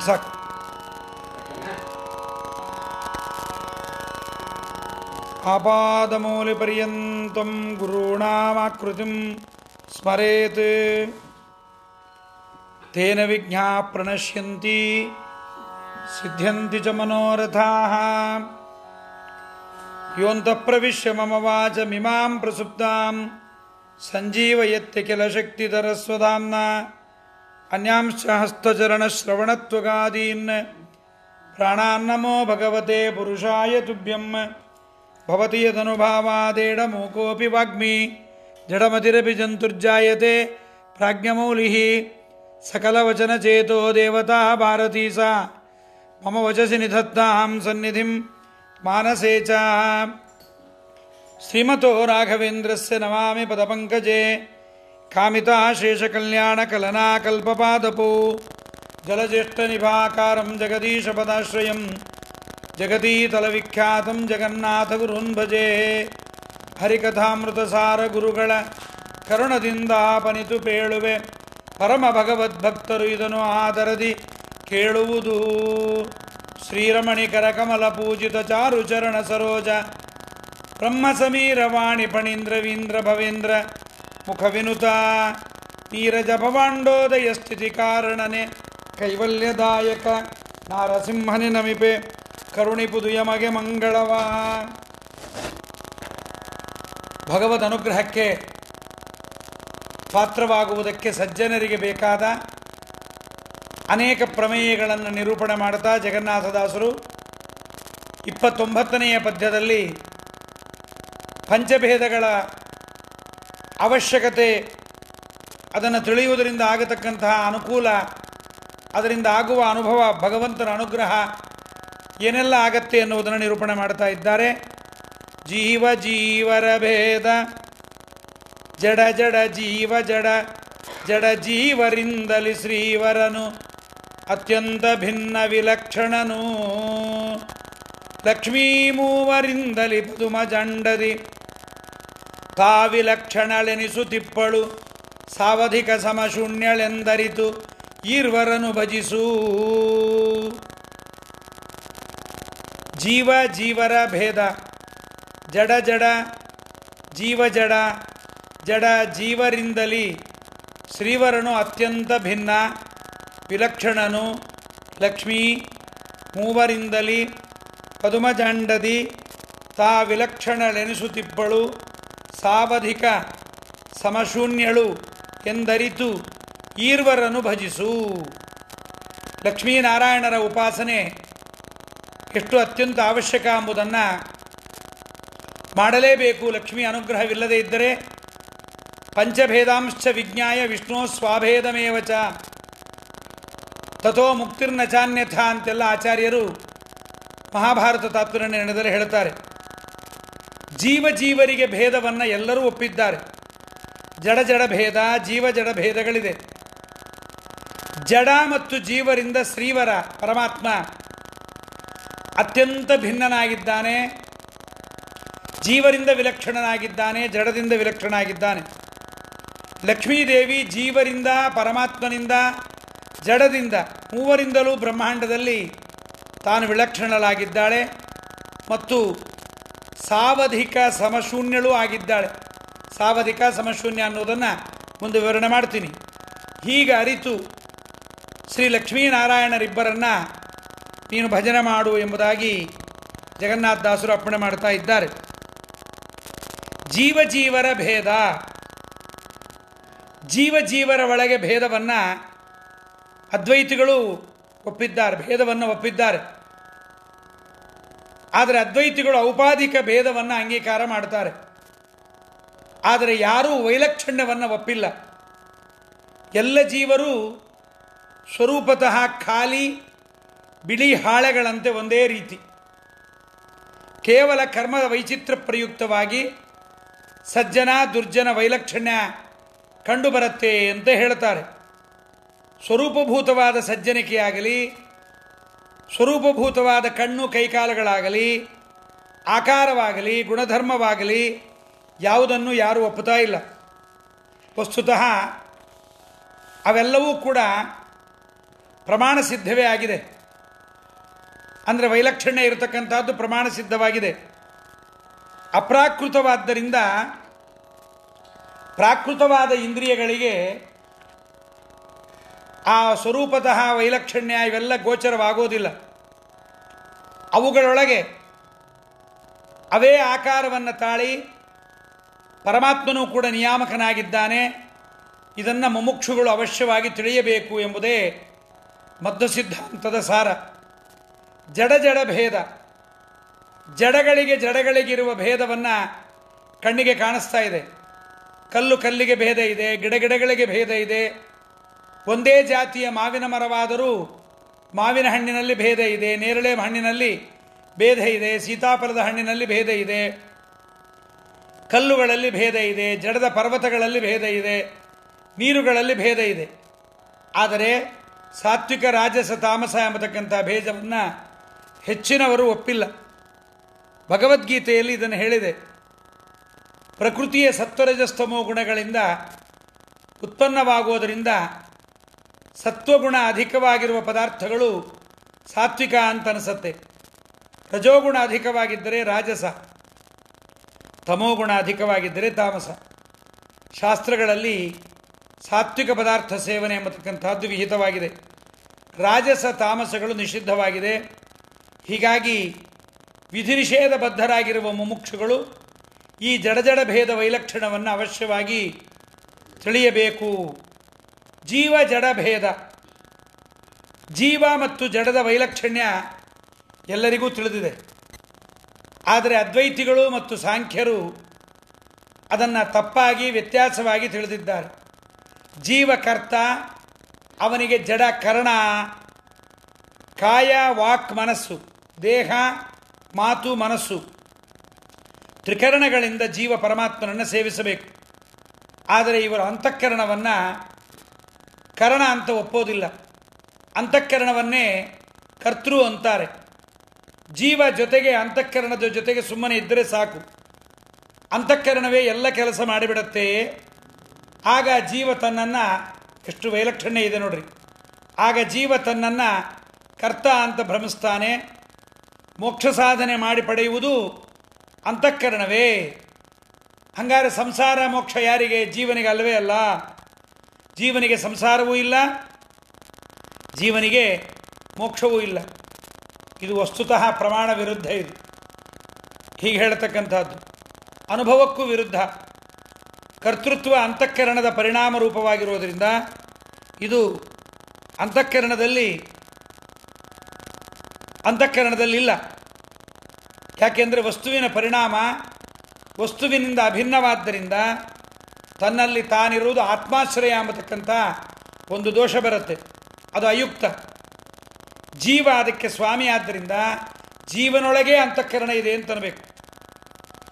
ಸಾಕು. ಆಪಾದಮೂಲಿಪರ್ಯಂತಂ ಗುರುಣಾಮಾಕೃತಿಂ ಸ್ಮರೇತ್ ತೇನ ವಿಘ್ನಾ ಪ್ರಣಶ್ಯಂತಿ ಸಿದ್ಧ್ಯಂತಿ ಚ ಮನೋರಥಾಃ. ಯೋऽन्तಃ ಪ್ರವಿಶ್ಯ ಮಮ ವಾಚಮಿಮಾಂ ಪ್ರಸುಪ್ತಾಂ ಸಂಜೀವಯತ್ಯ ಕಿಲ ಶಕ್ತಿಧರಸ್ವಧಾಮ್ನಾ ಅನ್ಯಾಂಶ್ಚ ಹಸ್ತಚರಣಶ್ರವಣತ್ವಗಾದೀನ್ ಪ್ರಾಣಾನ್ನಮೋ ಭಗವತೆ ಪುರುಷಾಯ ತುಭ್ಯಂ. ಭವತಿ ಯದನುಭಾವಾದೇಡಮೂಕೋऽಪಿ ವಾಗ್ಮಿ ಜಡಮತಿರಪಿ ಜಂತುರ್ಜಾಯತೆ ಪ್ರಾಜ್ಞಮೌಲಿಃ. ಸಕಲವಚನಚೇತೋ ದೇವತಾ ಭಾರತೀ ಸಾ ಮಮ ವಚಸಿ ನಿಧತ್ತಾಂ ಸನ್ನಿಧಿಂ ಮಾನಸೇ ಚ. ಶ್ರೀಮತೋ ರಾಘವೇಂದ್ರಸ್ಯ ನಮಾಮಿ ಪದಪಂಕಜೇ ಕಾಮಿತಾಶೇಷಕಲ್ಯಾಣಕಲನಾ ಕಲ್ಪಪಾದಪೋ. ಜಲಜ್ಯೇಷ್ಠನಿಭಾಕಾರಂ ಜಗದೀಶಪದಾಶ್ರಯಂ ಜಗದೀತಲವಿಖ್ಯಾತಂ ಜಗನ್ನಾಥಗುರುನ್ ಭಜೆ. ಹರಿಕಥಾಮೃತಸಾರ ಗುರುಗಳ ಕರುಣದಿಂದಾಪನಿತು ಪೇಳುವೆ ಪರಮ ಭಗವದ್ಭಕ್ತರು ಇದನ್ನು ಆದರದಿ ಕೇಳುವುದು. ಶ್ರೀರಮಣಿಕರ ಕಮಲ ಪೂಜಿತ ಚಾರು ಚರಣ ಸರೋಜ ಬ್ರಹ್ಮ ಸಮೀರ ವಾಣಿ ಫಣೀಂದ್ರವೀಂದ್ರ ಭವೇಂದ್ರ ಮುಖವಿನುತ ನೀರಜ ಭವಾಂಡೋದಯ ಸ್ಥಿತಿ ಕಾರಣನೆ ಕೈವಲ್ಯದಾಯಕ ನಾರಸಿಂಹನಿ ನಮಿಪೆ ಕರುಣಿಪುದು ಯಮಗೆ ಮಂಗಳವ. ಭಗವದ್ ಅನುಗ್ರಹಕ್ಕೆ ಪಾತ್ರವಾಗುವುದಕ್ಕೆ ಸಜ್ಜನರಿಗೆ ಬೇಕಾದ ಅನೇಕ ಪ್ರಮೇಯಗಳನ್ನು ನಿರೂಪಣೆ ಮಾಡುತ್ತಾ ಜಗನ್ನಾಥದಾಸರು 29ನೆಯ ಪದ್ಯದಲ್ಲಿ ಪಂಚಭೇದಗಳ ಅವಶ್ಯಕತೆ, ಅದನ್ನು ತಿಳಿಯುವುದರಿಂದ ಆಗತಕ್ಕಂತಹ ಅನುಕೂಲ, ಅದರಿಂದ ಆಗುವ ಅನುಭವ, ಭಗವಂತನ ಅನುಗ್ರಹ ಏನೆಲ್ಲ ಆಗತ್ತೆ ಎನ್ನುವುದನ್ನು ನಿರೂಪಣೆ ಮಾಡ್ತಾ ಇದ್ದಾರೆ. ಜೀವ ಜೀವರ ಭೇದ ಜಡ ಜಡ ಜೀವ ಜಡ ಜಡ ಜೀವರಿಂದಲಿ ಶ್ರೀವರನು ಅತ್ಯಂತ ಭಿನ್ನ ವಿಲಕ್ಷಣನು. ಲಕ್ಷ್ಮೀ ಮೂವರಿಂದಲಿ ಪದುಮ ಜಂಡದಿ ತಾವಿಲಕ್ಷಣಳೆನಿಸುತ್ತಿಪ್ಪಳು ಸಾವಧಿಕ ಸಮಶೂನ್ಯಳೆಂದರಿತು ಈರ್ವರನು ಭಜಿಸು. ಜೀವ ಜೀವರ ಭೇದ, ಜಡ ಜಡ ಜೀವ ಜಡ ಜಡ ಜೀವರಿಂದಲಿ ಶ್ರೀವರನು ಅತ್ಯಂತ ಭಿನ್ನ ವಿಲಕ್ಷಣನು. ಲಕ್ಷ್ಮೀ ಮೂವರಿಂದಲಿ ಪದುಮಜಾಂಡದಿ ತಾ ವಿಲಕ್ಷಣಳೆನಿಸುತ್ತಿಪ್ಪಳು ಸಾವಧಿಕ ಸಮಶೂನ್ಯಳು ಎಂದರಿತು ಈರ್ವರನು ಭಜಿಸು. ಲಕ್ಷ್ಮೀನಾರಾಯಣರ ಉಪಾಸನೆ ಎಷ್ಟು ಅತ್ಯಂತ ಅವಶ್ಯಕ ಎಂಬುದನ್ನು ಮಾಡಲೇಬೇಕು. ಲಕ್ಷ್ಮೀ ಅನುಗ್ರಹವಿಲ್ಲದೆ ಇದ್ದರೆ ಪಂಚಭೇದಾಂಶ್ಚ ವಿಜ್ಞಾಯ ವಿಷ್ಣು ಸ್ವಾಭೇದಮೇವ ಚ ತಥೋ ಮುಕ್ತಿರ್ನ ಚಾನ್ಯಥ ಅಂತೆಲ್ಲ ಆಚಾರ್ಯರು ಮಹಾಭಾರತ ತಾತ್ಪರ್ಯದಲ್ಲಿ ಹೇಳ್ತಾರೆ. ಜೀವ ಜೀವರಿಗೆ ಭೇದವನ್ನು ಎಲ್ಲರೂ ಒಪ್ಪಿದ್ದಾರೆ. ಜಡ ಜಡ ಭೇದ, ಜೀವ ಜಡ ಭೇದಗಳಿದೆ. ಜಡ ಮತ್ತು ಜೀವರಿಂದ ಶ್ರೀವರ ಪರಮಾತ್ಮ ಅತ್ಯಂತ ಭಿನ್ನನಾಗಿದ್ದಾನೆ. ಜೀವರಿಂದ ವಿಲಕ್ಷಣನಾಗಿದ್ದಾನೆ, ಜಡದಿಂದ ವಿಲಕ್ಷಣನಾಗಿದ್ದಾನೆ. ಲಕ್ಷ್ಮೀದೇವಿ ಜೀವರಿಂದ, ಪರಮಾತ್ಮನಿಂದ, ಜಡದಿಂದ ಮೂವರಿಂದಲೂ ಬ್ರಹ್ಮಾಂಡದಲ್ಲಿ ತಾನು ವಿಲಕ್ಷಣಳಾಗಿದ್ದಾಳೆ ಮತ್ತು ಸಾವಧಿಕ ಸಮಶೂನ್ಯಳೂ ಆಗಿದ್ದಾಳೆ. ಸಾವಧಿಕ ಸಮಶೂನ್ಯ ಅನ್ನೋದನ್ನು ಮುಂದೆ ವಿವರಣೆ ಮಾಡ್ತೀನಿ. ಹೀಗೆ ಅರಿತು ಶ್ರೀ ಲಕ್ಷ್ಮೀನಾರಾಯಣರಿಬ್ಬರನ್ನು ನೀನು ಭಜನೆ ಮಾಡು ಎಂಬುದಾಗಿ ಜಗನ್ನಾಥದಾಸರು ಅರ್ಪಣೆ ಮಾಡ್ತಾ ಇದ್ದಾರೆ. ಜೀವ ಜೀವರ ಭೇದ, ಜೀವ ಜೀವರ ಒಳಗೆ ಭೇದವನ್ನು ಅದ್ವೈತಿಗಳು ಒಪ್ಪಿದ್ದಾರೆ, ಭೇದವನ್ನು ಒಪ್ಪಿದ್ದಾರೆ. ಆದರೆ ಅದ್ವೈತಿಗಳು ಔಪಾಧಿಕ ಭೇದವನ್ನು ಅಂಗೀಕಾರ ಮಾಡ್ತಾರೆ. ಆದರೆ ಯಾರೂ ವೈಲಕ್ಷಣ್ಯವನ್ನು ಒಪ್ಪಿಲ್ಲ. ಎಲ್ಲ ಜೀವರು ಸ್ವರೂಪತಃ ಖಾಲಿ ಬಿಳಿ ಹಾಳೆಗಳಂತೆ ಒಂದೇ ರೀತಿ. ಕೇವಲ ಕರ್ಮದ ವೈಚಿತ್ರ ಪ್ರಯುಕ್ತವಾಗಿ ಸಜ್ಜನ ದುರ್ಜನ ವೈಲಕ್ಷಣ್ಯ ಕಂಡುಬರುತ್ತೆ ಅಂತ ಹೇಳ್ತಾರೆ. ಸ್ವರೂಪಭೂತವಾದ ಸಜ್ಜನಿಕೆಯಾಗಲಿ, ಸ್ವರೂಪಭೂತವಾದ ಕಣ್ಣು ಕೈಕಾಲುಗಳಾಗಲಿ, ಆಕಾರವಾಗಲಿ, ಗುಣಧರ್ಮವಾಗಲಿ ಯಾವುದನ್ನು ಯಾರೂ ಒಪ್ಪುತ್ತಾ ಇಲ್ಲ. ವಸ್ತುತಃ ಅವೆಲ್ಲವೂ ಕೂಡ ಪ್ರಮಾಣ ಸಿದ್ಧವೇ ಆಗಿದೆ. ಅಂದರೆ ವೈಲಕ್ಷಣ್ಯ ಇರತಕ್ಕಂಥದ್ದು ಪ್ರಮಾಣ ಸಿದ್ಧವಾಗಿದೆ. ಅಪ್ರಾಕೃತವಾದ್ದರಿಂದ ಪ್ರಾಕೃತವಾದ ಇಂದ್ರಿಯಗಳಿಗೆ ಆ ಸ್ವರೂಪತಃ ವೈಲಕ್ಷಣ್ಯ ಇವೆಲ್ಲ ಗೋಚರವಾಗೋದಿಲ್ಲ. ಅವುಗಳೊಳಗೆ ಅವೇ ಆಕಾರವನ್ನು ತಾಳಿ ಪರಮಾತ್ಮನೂ ಕೂಡ ನಿಯಾಮಕನಾಗಿದ್ದಾನೆ. ಇದನ್ನು ಮುಮುಕ್ಷುಗಳು ಅವಶ್ಯವಾಗಿ ತಿಳಿಯಬೇಕು ಎಂಬುದೇ ಮಧ್ವ ಸಿದ್ಧಾಂತದ ಸಾರ. ಜಡ ಭೇದ, ಜಡಗಳಿಗಿರುವ ಭೇದವನ್ನು ಕಣ್ಣಿಗೆ ಕಾಣಿಸ್ತಾ ಇದೆ. ಕಲ್ಲಿಗೆ ಭೇದ ಇದೆ, ಗಿಡಗಳಿಗೆ ಭೇದ ಇದೆ. ಒಂದೇ ಜಾತಿಯ ಮಾವಿನ ಮರವಾದರೂ ಮಾವಿನ ಹಣ್ಣಿನಲ್ಲಿ ಭೇದ ಇದೆ, ನೇರಳೆ ಹಣ್ಣಿನಲ್ಲಿ ಭೇದ ಇದೆ, ಸೀತಾಫಲದ ಹಣ್ಣಿನಲ್ಲಿ ಭೇದ ಇದೆ, ಕಲ್ಲುಗಳಲ್ಲಿ ಭೇದ ಇದೆ, ಜಡದ ಪರ್ವತಗಳಲ್ಲಿ ಭೇದ ಇದೆ, ನೀರುಗಳಲ್ಲಿ ಭೇದ ಇದೆ. ಆದರೆ ಸಾತ್ವಿಕ ರಾಜಸ ತಾಮಸ ಎಂಬತಕ್ಕಂಥ ಭೇದವನ್ನು ಹೆಚ್ಚಿನವರು ಒಪ್ಪಿಲ್ಲ. ಭಗವದ್ಗೀತೆಯಲ್ಲಿ ಇದನ್ನು ಹೇಳಿದೆ. ಪ್ರಕೃತಿಯ ಸತ್ವರಜಸ್ತಮೋ ಗುಣಗಳಿಂದ ಉತ್ಪನ್ನವಾಗುವುದರಿಂದ ಸತ್ವಗುಣ ಅಧಿಕವಾಗಿರುವ ಪದಾರ್ಥಗಳು ಸಾತ್ವಿಕ ಅಂತ ಅನಿಸುತ್ತೆ. ರಜೋಗುಣ ಅಧಿಕವಾಗಿದ್ದರೆ ರಾಜಸ, ತಮೋಗುಣ ಅಧಿಕವಾಗಿದ್ದರೆ ತಾಮಸ. ಶಾಸ್ತ್ರಗಳಲ್ಲಿ ಸಾತ್ವಿಕ ಪದಾರ್ಥ ಸೇವನೆ ಎಂಬತಕ್ಕಂಥದ್ದು ವಿಹಿತವಾಗಿದೆ. ರಾಜಸ ತಾಮಸಗಳು ನಿಷಿದ್ಧವಾಗಿದೆ. ಹೀಗಾಗಿ ವಿಧಿ ನಿಷೇಧಬದ್ಧರಾಗಿರುವ ಮುಮುಕ್ಷುಗಳು ಈ ಜಡ ಭೇದ ವೈಲಕ್ಷಣವನ್ನು ಅವಶ್ಯವಾಗಿ ತಿಳಿಯಬೇಕು. ಜೀವ ಜಡ ಭೇದ, ಜೀವ ಮತ್ತು ಜಡದ ವೈಲಕ್ಷಣ್ಯ ಎಲ್ಲರಿಗೂ ತಿಳಿದಿದೆ. ಆದರೆ ಅದ್ವೈತಿಗಳು ಮತ್ತು ಸಾಂಖ್ಯರು ಅದನ್ನು ತಪ್ಪಾಗಿ ವ್ಯತ್ಯಾಸವಾಗಿ ತಿಳಿದಿದ್ದಾರೆ. ಜೀವಕರ್ತ, ಅವನಿಗೆ ಜಡ ಕರ್ಣ, ಕಾಯ ವಾಕ್ ಮನಸ್ಸು, ದೇಹ ಮಾತು ಮನಸ್ಸು ತ್ರಿಕರಣಗಳಿಂದ ಜೀವ ಪರಮಾತ್ಮನನ್ನು ಸೇವಿಸಬೇಕು. ಆದರೆ ಇವರು ಅಂತಃಕರಣವನ್ನು ಕರಣ ಅಂತ ಒಪ್ಪೋದಿಲ್ಲ. ಅಂತಃಕರಣವನ್ನೇ ಕರ್ತೃ ಅಂತಾರೆ. ಜೀವ ಜೊತೆಗೆ ಅಂತಃಕರಣದ ಜೊತೆಗೆ ಸುಮ್ಮನೆ ಇದ್ದರೆ ಸಾಕು, ಅಂತಃಕರಣವೇ ಎಲ್ಲ ಕೆಲಸ ಮಾಡಿಬಿಡತ್ತೆ. ಆಗ ಜೀವ ತನ್ನನ್ನು, ಎಷ್ಟು ವೈಲಕ್ಷಣ್ಯ ಇದೆ ನೋಡ್ರಿ, ಆಗ ಜೀವ ತನ್ನನ್ನು ಕರ್ತ ಅಂತ ಭ್ರಮಿಸ್ತಾನೆ. ಮೋಕ್ಷ ಸಾಧನೆ ಮಾಡಿ ಪಡೆಯುವುದು ಅಂತಃಕರಣವೇ. ಹಂಗಾರೆ ಸಂಸಾರ ಮೋಕ್ಷ ಯಾರಿಗೆ? ಜೀವನಿಗೆ ಅಲ್ಲವೇ ಅಲ್ಲ. ಜೀವನಿಗೆ ಸಂಸಾರವೂ ಇಲ್ಲ, ಜೀವನಿಗೆ ಮೋಕ್ಷವೂ ಇಲ್ಲ. ಇದು ವಸ್ತುತಃ ಪ್ರಮಾಣ ವಿರುದ್ಧ. ಇದು ಹೀಗೆ ಹೇಳತಕ್ಕಂಥದ್ದು ಅನುಭವಕ್ಕೂ ವಿರುದ್ಧ. ಕರ್ತೃತ್ವ ಅಂತಃಕರಣದ ಪರಿಣಾಮ ರೂಪವಾಗಿರುವುದರಿಂದ ಇದು ಅಂತಃಕರಣದಲ್ಲಿಲ್ಲ. ಯಾಕೆಂದರೆ ವಸ್ತುವಿನ ಪರಿಣಾಮ ವಸ್ತುವಿನಿಂದ ಅಭಿನ್ನವಾದ್ದರಿಂದ ತನ್ನಲ್ಲಿ ತಾನಿರುವುದು ಆತ್ಮಾಶ್ರಯ ಎಂಬತಕ್ಕಂಥ ಒಂದು ದೋಷ ಬರುತ್ತೆ. ಅದು ಅಯುಕ್ತ. ಜೀವ ಅದಕ್ಕೆ ಸ್ವಾಮಿ. ಆದ್ದರಿಂದ ಜೀವನೊಳಗೆ ಅಂತಃಕರಣ ಇದೆ ಅಂತನಬೇಕು.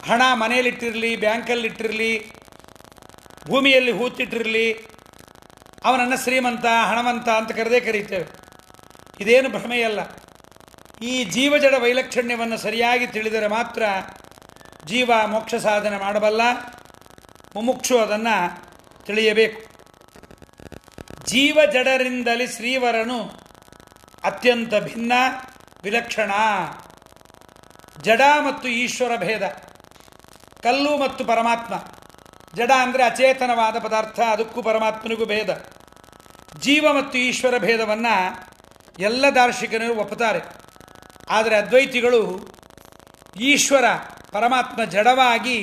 ಹಣ ಮನೆಯಲ್ಲಿಟ್ಟಿರಲಿ, ಬ್ಯಾಂಕಲ್ಲಿಟ್ಟಿರಲಿ, ಭೂಮಿಯಲ್ಲಿ ಹೂತಿಟ್ಟಿರಲಿ, ಅವನನ್ನು ಶ್ರೀಮಂತ ಹಣವಂತ ಅಂತ ಕರೀತೇವೆ. ಇದೇನು ಭ್ರಮೆಯಲ್ಲ. ಈ ಜೀವಜಡ ವೈಲಕ್ಷಣ್ಯವನ್ನು ಸರಿಯಾಗಿ ತಿಳಿದರೆ ಮಾತ್ರ ಜೀವ ಮೋಕ್ಷ ಸಾಧನೆ ಮಾಡಬಲ್ಲ. ಮುಮುಕ್ಷು ಅದನ್ನು ತಿಳಿಯಬೇಕು. ಜೀವ ಜಡರಿಂದಲೇ ಶ್ರೀವರನು ಅತ್ಯಂತ ಭಿನ್ನ ವಿಲಕ್ಷಣ. ಜಡ ಮತ್ತು ಈಶ್ವರ ಭೇದ, ಕಲ್ಲು ಮತ್ತು ಪರಮಾತ್ಮ. ಜಡ ಅಂದರೆ ಅಚೇತನವಾದ ಪದಾರ್ಥ, ಅದಕ್ಕೂ ಪರಮಾತ್ಮನಿಗೂ ಭೇದ. ಜೀವ ಮತ್ತು ಈಶ್ವರ ಭೇದವನ್ನು ಎಲ್ಲ ದಾರ್ಶನಿಕರು ಒಪ್ಪುತ್ತಾರೆ. ಆದರೆ ಅದ್ವೈತಿಗಳು ಈಶ್ವರ ಪರಮಾತ್ಮ ಜಡವಾಗಿ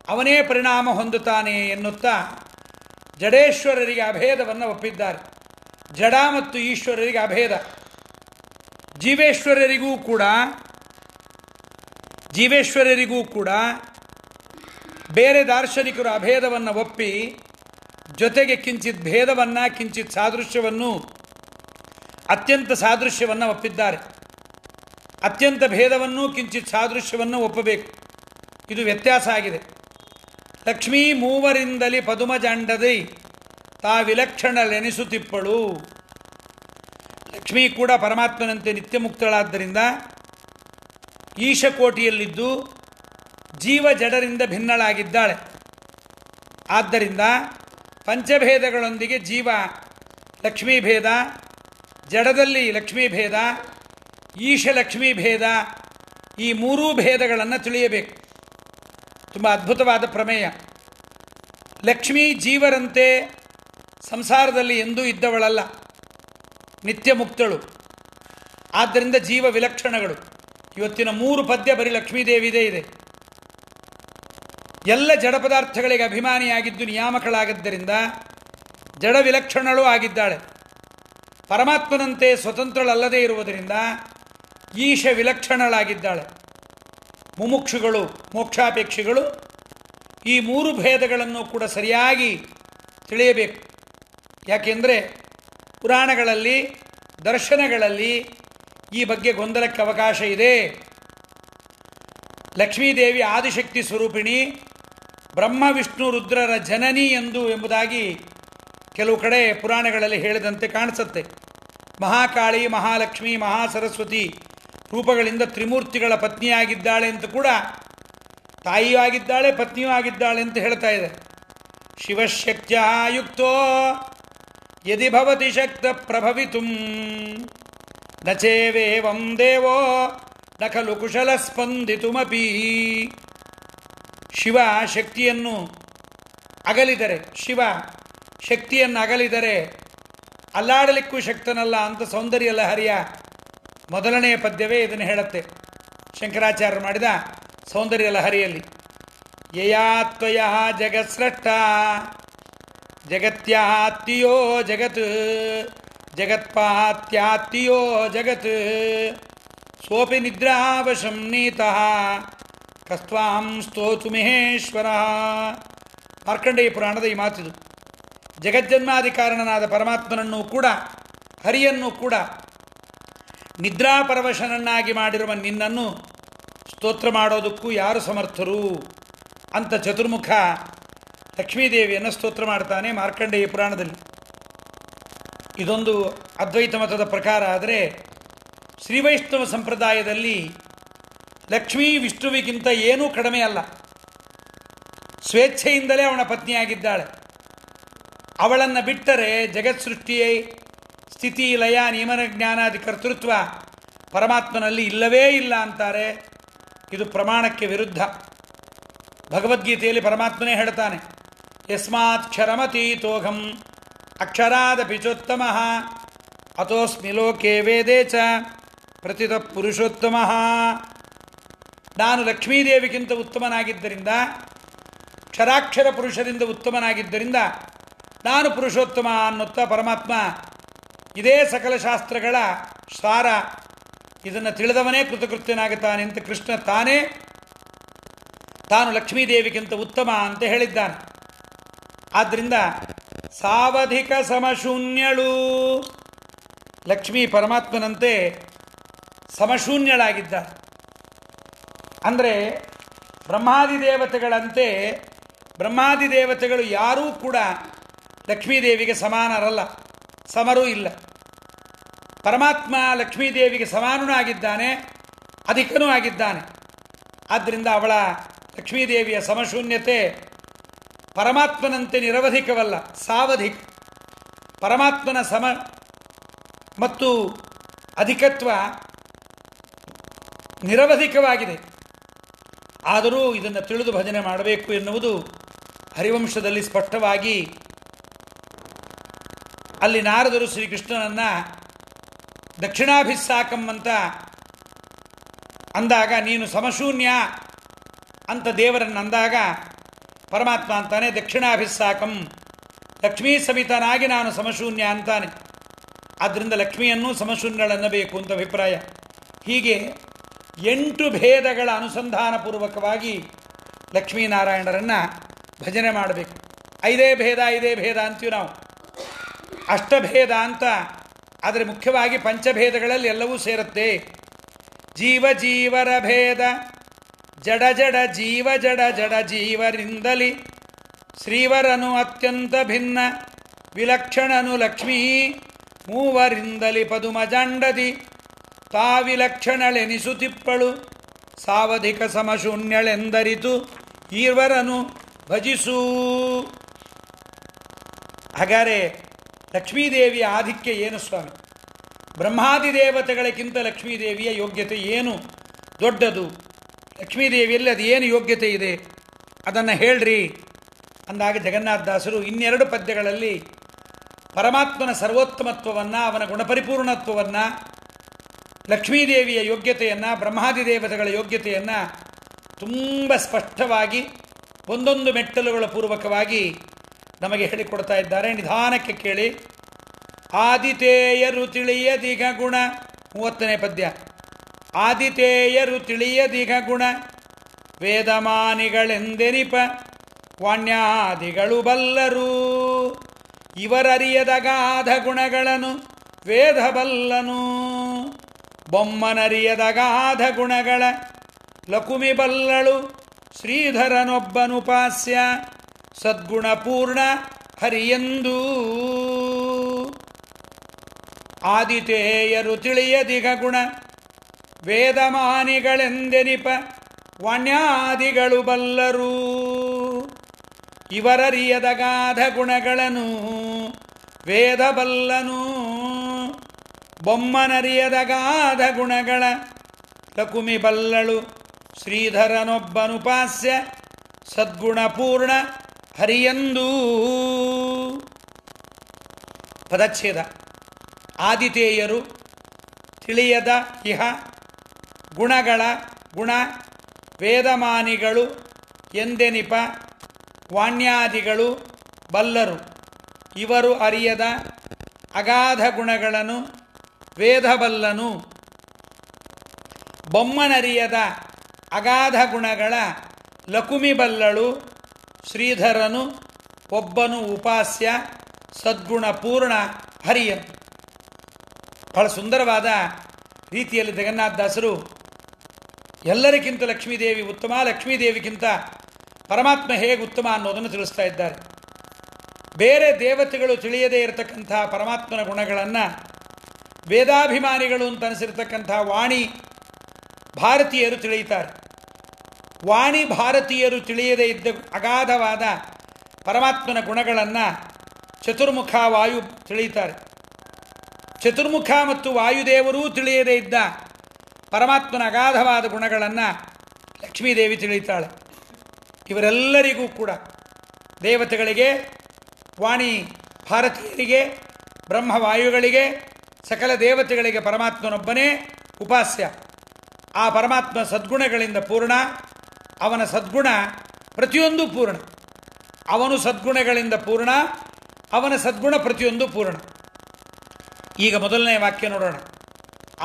ಅವನೇ ಪರಿಣಾಮ ಹೊಂದುತ್ತಾನೆ ಎನ್ನುತ್ತಾ ಜಡೇಶ್ವರರಿಗೆ ಅಭೇದವನ್ನು ಒಪ್ಪಿದ್ದಾರೆ. ಜಡ ಮತ್ತು ಈಶ್ವರರಿಗೆ ಅಭೇದ. ಜೀವೇಶ್ವರರಿಗೂ ಕೂಡ ಬೇರೆ ದಾರ್ಶನಿಕರು ಅಭೇದವನ್ನು ಒಪ್ಪಿ ಜೊತೆಗೆ ಕಿಂಚಿತ್ ಭೇದವನ್ನು, ಕಿಂಚಿತ್ ಸಾದೃಶ್ಯವನ್ನು, ಅತ್ಯಂತ ಸಾದೃಶ್ಯವನ್ನು ಒಪ್ಪಿದ್ದಾರೆ. ಅತ್ಯಂತ ಭೇದವನ್ನು ಕಿಂಚಿತ್ ಸಾದೃಶ್ಯವನ್ನು ಒಪ್ಪಬೇಕು. ಇದು ವ್ಯತ್ಯಾಸ ಆಗಿದೆ. ಲಕ್ಷ್ಮೀ ಮೂವರಿಂದಲೇ ಪದುಮಜಾಂಡದೈ ತಾ ವಿಲಕ್ಷಣಲೆನಿಸುತ್ತಿಪ್ಪಳು. ಲಕ್ಷ್ಮೀ ಕೂಡ ಪರಮಾತ್ಮನಂತೆ ನಿತ್ಯ ಮುಕ್ತಳಾದ್ದರಿಂದ ಈಶಕೋಟಿಯಲ್ಲಿದ್ದು ಜೀವ ಜಡರಿಂದ ಭಿನ್ನಳಾಗಿದ್ದಾಳೆ. ಆದ್ದರಿಂದ ಪಂಚಭೇದಗಳೊಂದಿಗೆ ಜೀವ ಲಕ್ಷ್ಮೀ ಭೇದ, ಜಡದಲ್ಲಿ ಲಕ್ಷ್ಮೀ ಭೇದ, ಈಶ ಲಕ್ಷ್ಮೀ ಭೇದ, ಈ ಮೂರೂ ಭೇದಗಳನ್ನು ತಿಳಿಯಬೇಕು. ತುಂಬ ಅದ್ಭುತವಾದ ಪ್ರಮೇಯ. ಲಕ್ಷ್ಮೀ ಜೀವರಂತೆ ಸಂಸಾರದಲ್ಲಿ ಎಂದೂ ಇದ್ದವಳಲ್ಲ, ನಿತ್ಯ ಮುಕ್ತಳು. ಆದ್ದರಿಂದ ಜೀವ ವಿಲಕ್ಷಣಗಳು. ಇವತ್ತಿನ 3 ಪದ್ಯ ಬರೀ ಲಕ್ಷ್ಮೀದೇವಿದೇ ಇದೆ. ಎಲ್ಲ ಜಡ ಪದಾರ್ಥಗಳಿಗೆ ಅಭಿಮಾನಿಯಾಗಿದ್ದು ನಿಯಾಮಕಳಾಗಿದ್ದರಿಂದ ಜಡ ವಿಲಕ್ಷಣಳೂ ಆಗಿದ್ದಾಳೆ. ಪರಮಾತ್ಮನಂತೆ ಸ್ವತಂತ್ರಳಲ್ಲದೇ ಇರುವುದರಿಂದ ಈಶ ವಿಲಕ್ಷಣಳಾಗಿದ್ದಾಳೆ. ಮುಮುಕ್ಷುಗಳು, ಮೋಕ್ಷಾಪೇಕ್ಷಿಗಳು ಈ 3 ಭೇದಗಳನ್ನು ಕೂಡ ಸರಿಯಾಗಿ ತಿಳಿಯಬೇಕು. ಯಾಕೆಂದರೆ ಪುರಾಣಗಳಲ್ಲಿ, ದರ್ಶನಗಳಲ್ಲಿ ಈ ಬಗ್ಗೆ ಗೊಂದಲಕ್ಕೆ ಅವಕಾಶ ಇದೆ. ಲಕ್ಷ್ಮೀದೇವಿ ಆದಿಶಕ್ತಿ ಸ್ವರೂಪಿಣಿ, ಬ್ರಹ್ಮ ವಿಷ್ಣು ರುದ್ರರ ಜನನಿ ಎಂಬುದಾಗಿ ಕೆಲವು ಕಡೆ ಪುರಾಣಗಳಲ್ಲಿ ಹೇಳಿದಂತೆ ಕಾಣಿಸುತ್ತೆ. ಮಹಾಕಾಳಿ, ಮಹಾಲಕ್ಷ್ಮಿ, ಮಹಾಸರಸ್ವತಿ ರೂಪಗಳಿಂದ ತ್ರಿಮೂರ್ತಿಗಳ ಪತ್ನಿಯಾಗಿದ್ದಾಳೆ ಅಂತ ಕೂಡ, ತಾಯಿಯೂ ಆಗಿದ್ದಾಳೆ ಪತ್ನಿಯೂ ಆಗಿದ್ದಾಳೆ ಅಂತ ಹೇಳ್ತಾ ಇದೆ. ಶಿವಶಕ್ತ್ಯ ಯುಕ್ತೋ ಯದಿ ಭವತಿ ಶಕ್ತ ಪ್ರಭವಿತುಂ ನ ಚೇವೇವಂ ದೇವೋ ನ ಖಲು ಕುಶಲ ಸ್ಪಂದಿತುಮಪಿ. ಶಿವ ಶಕ್ತಿಯನ್ನು ಅಗಲಿದರೆ, ಶಿವ ಶಕ್ತಿಯನ್ನು ಅಗಲಿದರೆ ಅಲ್ಲಾಡಲಿಕ್ಕೂ ಶಕ್ತನಲ್ಲ ಅಂತ ಸೌಂದರ್ಯ ಲಹರಿಯ ಮೊದಲನೆಯ ಪದ್ಯವೇ ಇದನ್ನು ಹೇಳುತ್ತೆ. ಶಂಕರಾಚಾರ್ಯರು ಮಾಡಿದ ಸೌಂದರ್ಯ ಲಹರಿಯಲ್ಲಿ ಯಯಾ ತ್ವಯ ಜಗತ್ಸ್ರಷ್ಟ ಜಗತ್ಯಾತ್ಯೋ ಜಗತ್ ಜಗತ್ಪಾತ್ಯಾತ್ಯೋ ಜಗತ್ ಸೋಪಿ ನಿದ್ರಾವಶಂ ನೀತಃ ಕಸ್ತ್ವಾಂ ಸ್ತೋತು ಮಹೇಶ್ವರ. ಮಾರ್ಕಂಡೇಯ ಪುರಾಣದ ಈ ಮಾತಿದು. ಜಗಜ್ಜನ್ಮಾಧಿಕಾರಣನಾದ ಪರಮಾತ್ಮನನ್ನು ಕೂಡ, ಹರಿಯನ್ನು ಕೂಡ ನಿದ್ರಾಪರವಶನನ್ನಾಗಿ ಮಾಡಿರುವ ನಿನ್ನನ್ನು ಸ್ತೋತ್ರ ಮಾಡೋದಕ್ಕೂ ಯಾರು ಸಮರ್ಥರು ಅಂತ ಚತುರ್ಮುಖ ಲಕ್ಷ್ಮೀದೇವಿಯನ್ನು ಸ್ತೋತ್ರ ಮಾಡ್ತಾನೆ ಮಾರ್ಕಂಡೇಯ ಪುರಾಣದಲ್ಲಿ. ಇದೊಂದು ಅದ್ವೈತ ಮತದ ಪ್ರಕಾರ. ಆದರೆ ಶ್ರೀವೈಷ್ಣವ ಸಂಪ್ರದಾಯದಲ್ಲಿ ಲಕ್ಷ್ಮೀ ವಿಷ್ಣುವಿಗಿಂತ ಏನೂ ಕಡಿಮೆ ಅಲ್ಲ. ಸ್ವೇಚ್ಛೆಯಿಂದಲೇ ಅವನ ಪತ್ನಿಯಾಗಿದ್ದಾಳೆ. ಅವಳನ್ನು ಬಿಟ್ಟರೆ ಜಗತ್ಸೃಷ್ಟಿಯೇ ಸ್ಥಿತಿ ಲಯ ನಿಯಮನ ಜ್ಞಾನಾದಿ ಕರ್ತೃತ್ವ ಪರಮಾತ್ಮನಲ್ಲಿ ಇಲ್ಲವೇ ಇಲ್ಲ ಅಂತಾರೆ. ಇದು ಪ್ರಮಾಣಕ್ಕೆ ವಿರುದ್ಧ. ಭಗವದ್ಗೀತೆಯಲ್ಲಿ ಪರಮಾತ್ಮನೇ ಹೇಳ್ತಾನೆ, ಯಸ್ಮಾತ್ ಕ್ಷರಮತೀತೋಹಂ ಅಕ್ಷರಾದಪಿ ಚೋತ್ತಮಃ ಅತೋಸ್ಮಿ ಲೋಕೆ ವೇದೇ ಚ ಪ್ರತಿತ ಪುರುಷೋತ್ತಮಃ. ನಾನು ಲಕ್ಷ್ಮೀದೇವಿಗಿಂತ ಉತ್ತಮನಾಗಿದ್ದರಿಂದ, ಕ್ಷರಾಕ್ಷರ ಪುರುಷರಿಂದ ಉತ್ತಮನಾಗಿದ್ದರಿಂದ ನಾನು ಪುರುಷೋತ್ತಮ ಅನ್ನುತ್ತಾ ಪರಮಾತ್ಮ ಇದೇ ಸಕಲ ಶಾಸ್ತ್ರಗಳ ಸಾರ. ಇದನ್ನು ತಿಳಿದವನೇ ಕೃತಕೃತ್ಯನಾಗುತ್ತಾನೆ ಅಂತ ಕೃಷ್ಣ ತಾನು ಲಕ್ಷ್ಮೀದೇವಿಗಿಂತ ಉತ್ತಮ ಅಂತ ಹೇಳಿದ್ದಾನೆ. ಆದ್ದರಿಂದ ಸಾವಧಿಕ ಸಮಶೂನ್ಯಳು ಲಕ್ಷ್ಮೀ ಪರಮಾತ್ಮನಂತೆ ಸಮಶೂನ್ಯಳಾಗಿದ್ದಾಳೆ. ಅಂದರೆ ಬ್ರಹ್ಮಾದಿ ದೇವತೆಗಳಂತೆ ಬ್ರಹ್ಮಾದಿ ದೇವತೆಗಳು ಯಾರೂ ಕೂಡ ಲಕ್ಷ್ಮೀದೇವಿಗೆ ಸಮಾನರಲ್ಲ, ಸಮರೂ ಇಲ್ಲ. ಪರಮಾತ್ಮ ಲಕ್ಷ್ಮೀದೇವಿಗೆ ಸಮಾನನೂ ಆಗಿದ್ದಾನೆ, ಅಧಿಕನೂ ಆಗಿದ್ದಾನೆ. ಆದ್ದರಿಂದ ಅವಳ ಲಕ್ಷ್ಮೀದೇವಿಯ ಸಮಶೂನ್ಯತೆ ಪರಮಾತ್ಮನಂತೆ ನಿರವಧಿಕವಲ್ಲ, ಸಾವಧಿಕ. ಪರಮಾತ್ಮನ ಸಮ ಮತ್ತು ಅಧಿಕತ್ವ ನಿರವಧಿಕವಾಗಿದೆ. ಆದರೂ ಇದನ್ನು ತಿಳಿದು ಭಜನೆ ಮಾಡಬೇಕು ಎನ್ನುವುದು ಹರಿವಂಶದಲ್ಲಿ ಸ್ಪಷ್ಟವಾಗಿ. ಅಲ್ಲಿ ನಾರದರು ಶ್ರೀಕೃಷ್ಣನನ್ನು ದಕ್ಷಿಣಾಭಿಸ್ಸಾಕಂ ಅಂತ ಅಂದಾಗ, ನೀನು ಸಮಶೂನ್ಯ ಅಂತ ದೇವರನ್ನು ಅಂದಾಗ ಪರಮಾತ್ಮ ಅಂತಾನೆ ದಕ್ಷಿಣಾಭಿಸ್ಸಾಕಂ, ಲಕ್ಷ್ಮೀ ಸಮಿತನಾಗಿ ನಾನು ಸಮಶೂನ್ಯ ಅಂತಾನೆ. ಆದ್ದರಿಂದ ಲಕ್ಷ್ಮಿಯನ್ನು ಸಮಶೂನ್ಯಳನ್ನಬೇಕು ಅಂತ ಅಭಿಪ್ರಾಯ. ಹೀಗೆ 8 ಭೇದಗಳ ಅನುಸಂಧಾನಪೂರ್ವಕವಾಗಿ ಲಕ್ಷ್ಮೀನಾರಾಯಣರನ್ನು ಭಜನೆ ಮಾಡಬೇಕು. 5 ಭೇದ ಅಂತೀವಿ ನಾವು, ಅಷ್ಟಭೇದ ಅಂತ. ಆದರೆ ಮುಖ್ಯವಾಗಿ ಪಂಚಭೇದಗಳಲ್ಲಿ ಎಲ್ಲವೂ ಸೇರುತ್ತೆ. ಜೀವ ಜೀವರ ಭೇದ, ಜಡ ಜಡ ಜೀವ ಜಡ ಜಡ ಜೀವರಿಂದಲಿ ಶ್ರೀವರನು ಅತ್ಯಂತ ಭಿನ್ನ ವಿಲಕ್ಷಣನು ಲಕ್ಷ್ಮೀ ಮೂವರಿಂದಲಿ ಪದುಮಜಾಂಡದಿ ತಾವಿಲಕ್ಷಣಳೆನಿಸುತ್ತಿಪ್ಪಳು ಸಾವಧಿಕ ಸಮಶೂನ್ಯಳೆಂದರಿತು ಈರ್ವರನು ಭಜಿಸೂ. ಹಾಗಾದರೆ ಲಕ್ಷ್ಮೀದೇವಿಯ ಆಧಿಕ್ಯ ಏನು ಸ್ವಾಮಿ? ಬ್ರಹ್ಮಾದಿ ದೇವತೆಗಳಿಗಿಂತ ಲಕ್ಷ್ಮೀದೇವಿಯ ಯೋಗ್ಯತೆ ಏನು ದೊಡ್ಡದು? ಲಕ್ಷ್ಮೀದೇವಿಯಲ್ಲಿ ಅದು ಏನು ಯೋಗ್ಯತೆ ಇದೆ ಅದನ್ನು ಹೇಳ್ರಿ ಅಂದಾಗ ಜಗನ್ನಾಥದಾಸರು ಇನ್ನೆರಡು ಪದ್ಯಗಳಲ್ಲಿ ಪರಮಾತ್ಮನ ಸರ್ವೋತ್ತಮತ್ವವನ್ನು, ಅವನ ಗುಣಪರಿಪೂರ್ಣತ್ವವನ್ನು, ಲಕ್ಷ್ಮೀದೇವಿಯ ಯೋಗ್ಯತೆಯನ್ನು, ಬ್ರಹ್ಮಾದಿ ದೇವತೆಗಳ ಯೋಗ್ಯತೆಯನ್ನು ತುಂಬ ಸ್ಪಷ್ಟವಾಗಿ ಒಂದೊಂದು ಮೆಟ್ಟಲುಗಳ ಪೂರ್ವಕವಾಗಿ ನಮಗೆ ಹೇಳಿಕೊಡ್ತಾ ಇದ್ದಾರೆ. ನಿಧಾನಕ್ಕೆ ಕೇಳಿ. ಆದಿತೇಯರು ತಿಳಿಯದಿಗ ಗುಣ, 30ನೇ ಪದ್ಯ. ಆದಿತೇಯರು ತಿಳಿಯದಿಗ ಗುಣ ವೇದಮಾನಿಗಳೆಂದೆನಿಪ ವಾಣ್ಯಾದಿಗಳು ಬಲ್ಲರು. ಇವರರಿಯದಗಾಧ ಗುಣಗಳನ್ನು ವೇದ ಬಲ್ಲನು. ಬೊಮ್ಮನರಿಯದಗಾಧ ಗುಣಗಳ ಲಕುಮಿ ಬಲ್ಲಳು. ಶ್ರೀಧರನೊಬ್ಬನುಪಾಸ್ಯ ಸದ್ಗುಣಪೂರ್ಣ ಹರಿಯೆಂದು. ಆದಿತೇಯರು ತಿಳಿಯದಿಗ ಗುಣ ವೇದಮಾನಿಗಳೆಂದೆನಿಪ ವಾಣ್ಯಾದಿಗಳು ಬಲ್ಲರು. ಇವರರಿಯದಗಾಧ ಗುಣಗಳನ್ನು ವೇದ ಬಲ್ಲನು. ಬೊಮ್ಮನರಿಯದಗಾಧ ಗುಣಗಳ ಲಕುಮಿ ಬಲ್ಲಳು. ಶ್ರೀಧರನೊಬ್ಬನುಪಾಸ್ಯ ಸದ್ಗುಣಪೂರ್ಣ ಹರಿಯೆಂದು. ಪದಚ್ಛೇದ. ಆದಿತೇಯರು ತಿಳಿಯದ ಇಹ ಗುಣಗಳ ಗುಣ ವೇದಮಾನಿಗಳು ಎಂದೆನಿಪ ವಾಣ್ಯಾದಿಗಳು ಬಲ್ಲರು. ಇವರು ಅರಿಯದ ಅಗಾಧ ಗುಣಗಳನ್ನು ವೇದ ಬಲ್ಲನು. ಬೊಮ್ಮನರಿಯದ ಅಗಾಧ ಗುಣಗಳ ಲಕುಮಿ ಬಲ್ಲಳು. ಶ್ರೀಧರನು ಒಬ್ಬನು ಉಪಾಸ್ಯ ಸದ್ಗುಣ ಪೂರ್ಣ ಹರಿಯನು. ಬಹಳ ಸುಂದರವಾದ ರೀತಿಯಲ್ಲಿ ಜಗನ್ನಾಥದಾಸರು ಎಲ್ಲರಿಗಿಂತ ಲಕ್ಷ್ಮೀದೇವಿ ಉತ್ತಮ, ಲಕ್ಷ್ಮೀದೇವಿಗಿಂತ ಪರಮಾತ್ಮ ಹೇಗೆ ಉತ್ತಮ ಅನ್ನೋದನ್ನು ತಿಳಿಸ್ತಾ ಇದ್ದಾರೆ. ಬೇರೆ ದೇವತೆಗಳು ತಿಳಿಯದೇ ಇರತಕ್ಕಂಥ ಪರಮಾತ್ಮನ ಗುಣಗಳನ್ನು ವೇದಾಭಿಮಾನಿಗಳು ಅಂತ ಅನಿಸಿರ್ತಕ್ಕಂಥ ವಾಣಿ ಭಾರತೀಯರು ತಿಳಿಯುತ್ತಾರೆ. ವಾಣಿ ಭಾರತೀಯರು ತಿಳಿಯದೇ ಇದ್ದ ಅಗಾಧವಾದ ಪರಮಾತ್ಮನ ಗುಣಗಳನ್ನು ಚತುರ್ಮುಖ ವಾಯು ತಿಳಿಯುತ್ತಾರೆ. ಚತುರ್ಮುಖ ಮತ್ತು ವಾಯುದೇವರೂ ತಿಳಿಯದೇ ಇದ್ದ ಪರಮಾತ್ಮನ ಅಗಾಧವಾದ ಗುಣಗಳನ್ನು ಲಕ್ಷ್ಮೀದೇವಿ ತಿಳಿಯುತ್ತಾಳೆ. ಇವರೆಲ್ಲರಿಗೂ ಕೂಡ ದೇವತೆಗಳಿಗೆ, ವಾಣಿ ಭಾರತೀಯರಿಗೆ, ಬ್ರಹ್ಮವಾಯುಗಳಿಗೆ, ಸಕಲ ದೇವತೆಗಳಿಗೆ ಪರಮಾತ್ಮನೊಬ್ಬನೇ ಉಪಾಸ್ಯ. ಆ ಪರಮಾತ್ಮ ಸದ್ಗುಣಗಳಿಂದ ಪೂರ್ಣ. ಅವನ ಸದ್ಗುಣ ಪ್ರತಿಯೊಂದು ಪೂರ್ಣ. ಅವನು ಸದ್ಗುಣಗಳಿಂದ ಪೂರ್ಣ, ಅವನ ಸದ್ಗುಣ ಪ್ರತಿಯೊಂದು ಪೂರ್ಣ. ಈಗ ಮೊದಲನೇ ವಾಕ್ಯ ನೋಡೋಣ.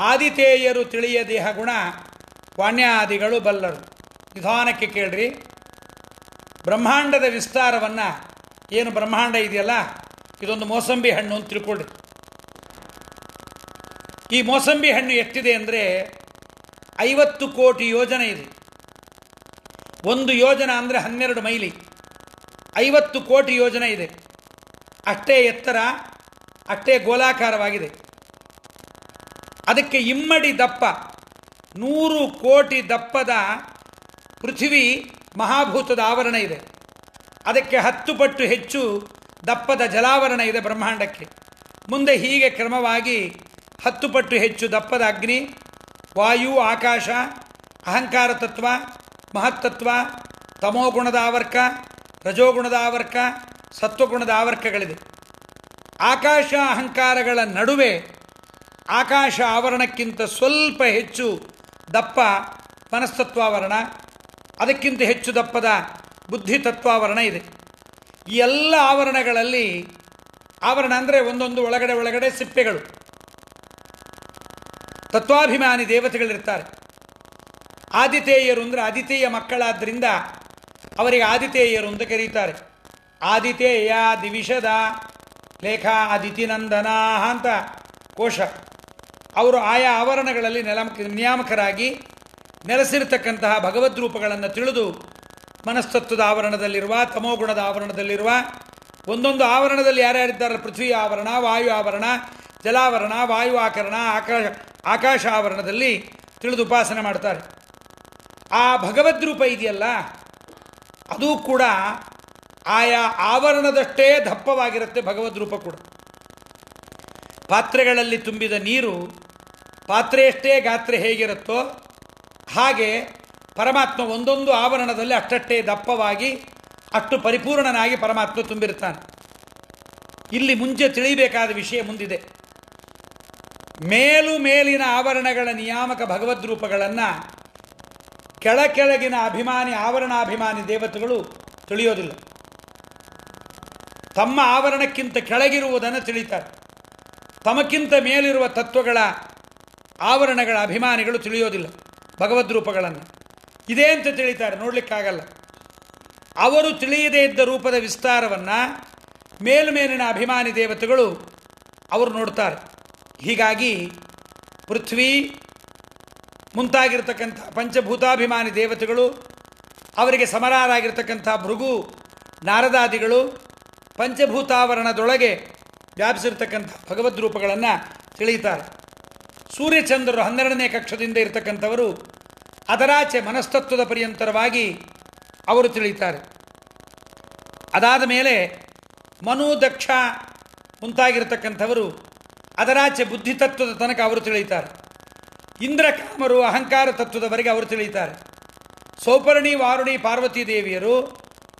ಆದಿತೇಯರು ತಿಳಿಯದೇಹ ಗುಣ ವಾಣ್ಯಾದಿಗಳು ಬಲ್ಲರು. ನಿಧಾನಕ್ಕೆ ಕೇಳ್ರಿ. ಬ್ರಹ್ಮಾಂಡದ ವಿಸ್ತಾರವನ್ನು, ಏನು ಬ್ರಹ್ಮಾಂಡ ಇದೆಯಲ್ಲ, ಇದೊಂದು ಮೋಸಂಬಿ ಹಣ್ಣು ಅಂತ ತಿಳ್ಕೊಳ್ಳಿ. ಈ ಮೋಸಂಬಿ ಹಣ್ಣು ಎಷ್ಟಿದೆ ಅಂದರೆ 50 ಕೋಟಿ ಯೋಜನೆ ಇದೆ. ಒಂದು ಯೋಜನ ಅಂದರೆ 12 ಮೈಲಿ. 50 ಕೋಟಿ ಯೋಜನೆ ಇದೆ. ಅಷ್ಟೇ ಎತ್ತರ, ಅಷ್ಟೇ ಗೋಲಾಕಾರವಾಗಿದೆ. ಅದಕ್ಕೆ ಇಮ್ಮಡಿ ದಪ್ಪ 100 ಕೋಟಿ ದಪ್ಪದ ಪೃಥ್ವಿ ಮಹಾಭೂತದ ಆವರಣ ಇದೆ. ಅದಕ್ಕೆ 10 ಪಟ್ಟು ಹೆಚ್ಚು ದಪ್ಪದ ಜಲಾವರಣ ಇದೆ ಬ್ರಹ್ಮಾಂಡಕ್ಕೆ. ಮುಂದೆ ಹೀಗೆ ಕ್ರಮವಾಗಿ 10 ಪಟ್ಟು ಹೆಚ್ಚು ದಪ್ಪದ ಅಗ್ನಿ, ವಾಯು, ಆಕಾಶ, ಅಹಂಕಾರ ತತ್ವ, ಮಹತ್ತತ್ವ, ತಮೋಗುಣದ ಆವರ್ಕ, ರಜೋಗುಣದ ಆವರ್ಕ, ಸತ್ವಗುಣದ ಆವರ್ಕಗಳಿದೆ. ಆಕಾಶ ಅಹಂಕಾರಗಳ ನಡುವೆ ಆಕಾಶ ಆವರಣಕ್ಕಿಂತ ಸ್ವಲ್ಪ ಹೆಚ್ಚು ದಪ್ಪ ಮನಸ್ತತ್ವಾವರಣ, ಅದಕ್ಕಿಂತ ಹೆಚ್ಚು ದಪ್ಪದ ಬುದ್ಧಿ ತತ್ವಾವರಣ ಇದೆ. ಈ ಎಲ್ಲ ಆವರಣಗಳಲ್ಲಿ, ಆವರಣ ಅಂದರೆ ಒಂದೊಂದು ಒಳಗಡೆ ಸಿಪ್ಪೆಗಳು. ತತ್ವಾಭಿಮಾನಿ ದೇವತೆಗಳಿರ್ತಾರೆ. ಆದಿತೇಯರು ಅಂದರೆ ಆದಿತೇಯ ಮಕ್ಕಳಾದ್ದರಿಂದ ಅವರಿಗೆ ಆದಿತೇಯರು ಅಂತ ಕರೀತಾರೆ. ಆದಿತೇಯ ದಿವಿಷದ ಲೇಖ ಅದಿತಿನಂದನ ಅಂತ ಕೋಶ. ಅವರು ಆಯಾ ಆವರಣಗಳಲ್ಲಿ ನಿಯಾಮಕರಾಗಿ ನೆಲೆಸಿರತಕ್ಕಂತಹ ಭಗವದ್ ರೂಪಗಳನ್ನು ತಿಳಿದು ಮನಸ್ತತ್ವದ ಆವರಣದಲ್ಲಿರುವ, ತಮೋಗುಣದ ಆವರಣದಲ್ಲಿರುವ, ಒಂದೊಂದು ಆವರಣದಲ್ಲಿ ಯಾರ್ಯಾರಿದ್ದಾರೆ, ಪೃಥ್ವಿ ಆವರಣ, ವಾಯು ಆವರಣ, ಜಲಾವರಣ, ವಾಯು ಆಕರಣ, ಆಕಾಶ ಆವರಣದಲ್ಲಿ ತಿಳಿದು ಉಪಾಸನೆ ಮಾಡ್ತಾರೆ. ಆ ಭಗವದ್ ರೂಪ ಇದೆಯಲ್ಲ, ಅದು ಕೂಡ ಆಯಾ ಆವರಣದಷ್ಟೇ ದಪ್ಪವಾಗಿರುತ್ತೆ ಭಗವದ್ ರೂಪ ಕೂಡ. ಪಾತ್ರೆಗಳಲ್ಲಿ ತುಂಬಿದ ನೀರು ಪಾತ್ರೆಯಷ್ಟೇ ಗಾತ್ರ ಹೇಗಿರುತ್ತೋ ಹಾಗೆ ಪರಮಾತ್ಮ ಒಂದೊಂದು ಆವರಣದಲ್ಲಿ ಅಷ್ಟಷ್ಟೇ ದಪ್ಪವಾಗಿ ಅಷ್ಟು ಪರಿಪೂರ್ಣನಾಗಿ ಪರಮಾತ್ಮ ತುಂಬಿರ್ತಾನೆ. ಇಲ್ಲಿ ಮುಂಚೆ ತಿಳಿಯಬೇಕಾದ ವಿಷಯ ಮುಂದಿದೆ. ಮೇಲಿನ ಆವರಣಗಳ ನಿಯಾಮಕ ಭಗವದ್ ರೂಪಗಳನ್ನು ಕೆಳಗಿನ ಆವರಣಾಭಿಮಾನಿ ದೇವತೆಗಳು ತಿಳಿಯೋದಿಲ್ಲ. ತಮ್ಮ ಆವರಣಕ್ಕಿಂತ ಕೆಳಗಿರುವುದನ್ನು ತಿಳಿತಾರೆ. ತಮಕ್ಕಿಂತ ಮೇಲಿರುವ ತತ್ವಗಳ ಆವರಣಗಳ ಅಭಿಮಾನಿಗಳು ತಿಳಿಯೋದಿಲ್ಲ ಭಗವದ್ ರೂಪಗಳನ್ನು. ಇದೇ ಅಂತ ತಿಳಿತಾರೆ, ನೋಡಲಿಕ್ಕಾಗಲ್ಲ. ಅವರು ತಿಳಿಯದೇ ಇದ್ದ ರೂಪದ ವಿಸ್ತಾರವನ್ನು ಮೇಲಿನ ಅಭಿಮಾನಿ ದೇವತೆಗಳು ಅವರು ನೋಡ್ತಾರೆ. ಹೀಗಾಗಿ ಪೃಥ್ವಿ ಮುಂತಾಗಿರ್ತಕ್ಕಂಥ ಪಂಚಭೂತಾಭಿಮಾನಿ ದೇವತೆಗಳು, ಅವರಿಗೆ ಸಮರಾರಾಗಿರ್ತಕ್ಕಂಥ ಭೃಗು ನಾರದಾದಿಗಳು ಪಂಚಭೂತಾವರಣದೊಳಗೆ ವ್ಯಾಪಿಸಿರ್ತಕ್ಕಂಥ ಭಗವದ್ ರೂಪಗಳನ್ನು ತಿಳಿಯುತ್ತಾರೆ. ಸೂರ್ಯಚಂದ್ರರು 12ನೇ ಕಕ್ಷದಿಂದ ಇರತಕ್ಕಂಥವರು ಅದರಾಚೆ ಮನಸ್ತತ್ವದ ಪರ್ಯಂತರವಾಗಿ ಅವರು ತಿಳಿಯುತ್ತಾರೆ. ಅದಾದ ಮೇಲೆ ಮನು ದಕ್ಷ ಮುಂತಾಗಿರ್ತಕ್ಕಂಥವರು ಅದರಾಚೆ ಬುದ್ಧಿತತ್ವದ ತನಕ ಅವರು ತಿಳಿಯುತ್ತಾರೆ. ಇಂದ್ರ ಕಾಮರು ಅಹಂಕಾರ ತತ್ವದವರೆಗೆ ಅವರು ತಿಳಿಯುತ್ತಾರೆ. ಸೌಪರ್ಣಿ ವಾರುಣಿ ಪಾರ್ವತೀ ದೇವಿಯರು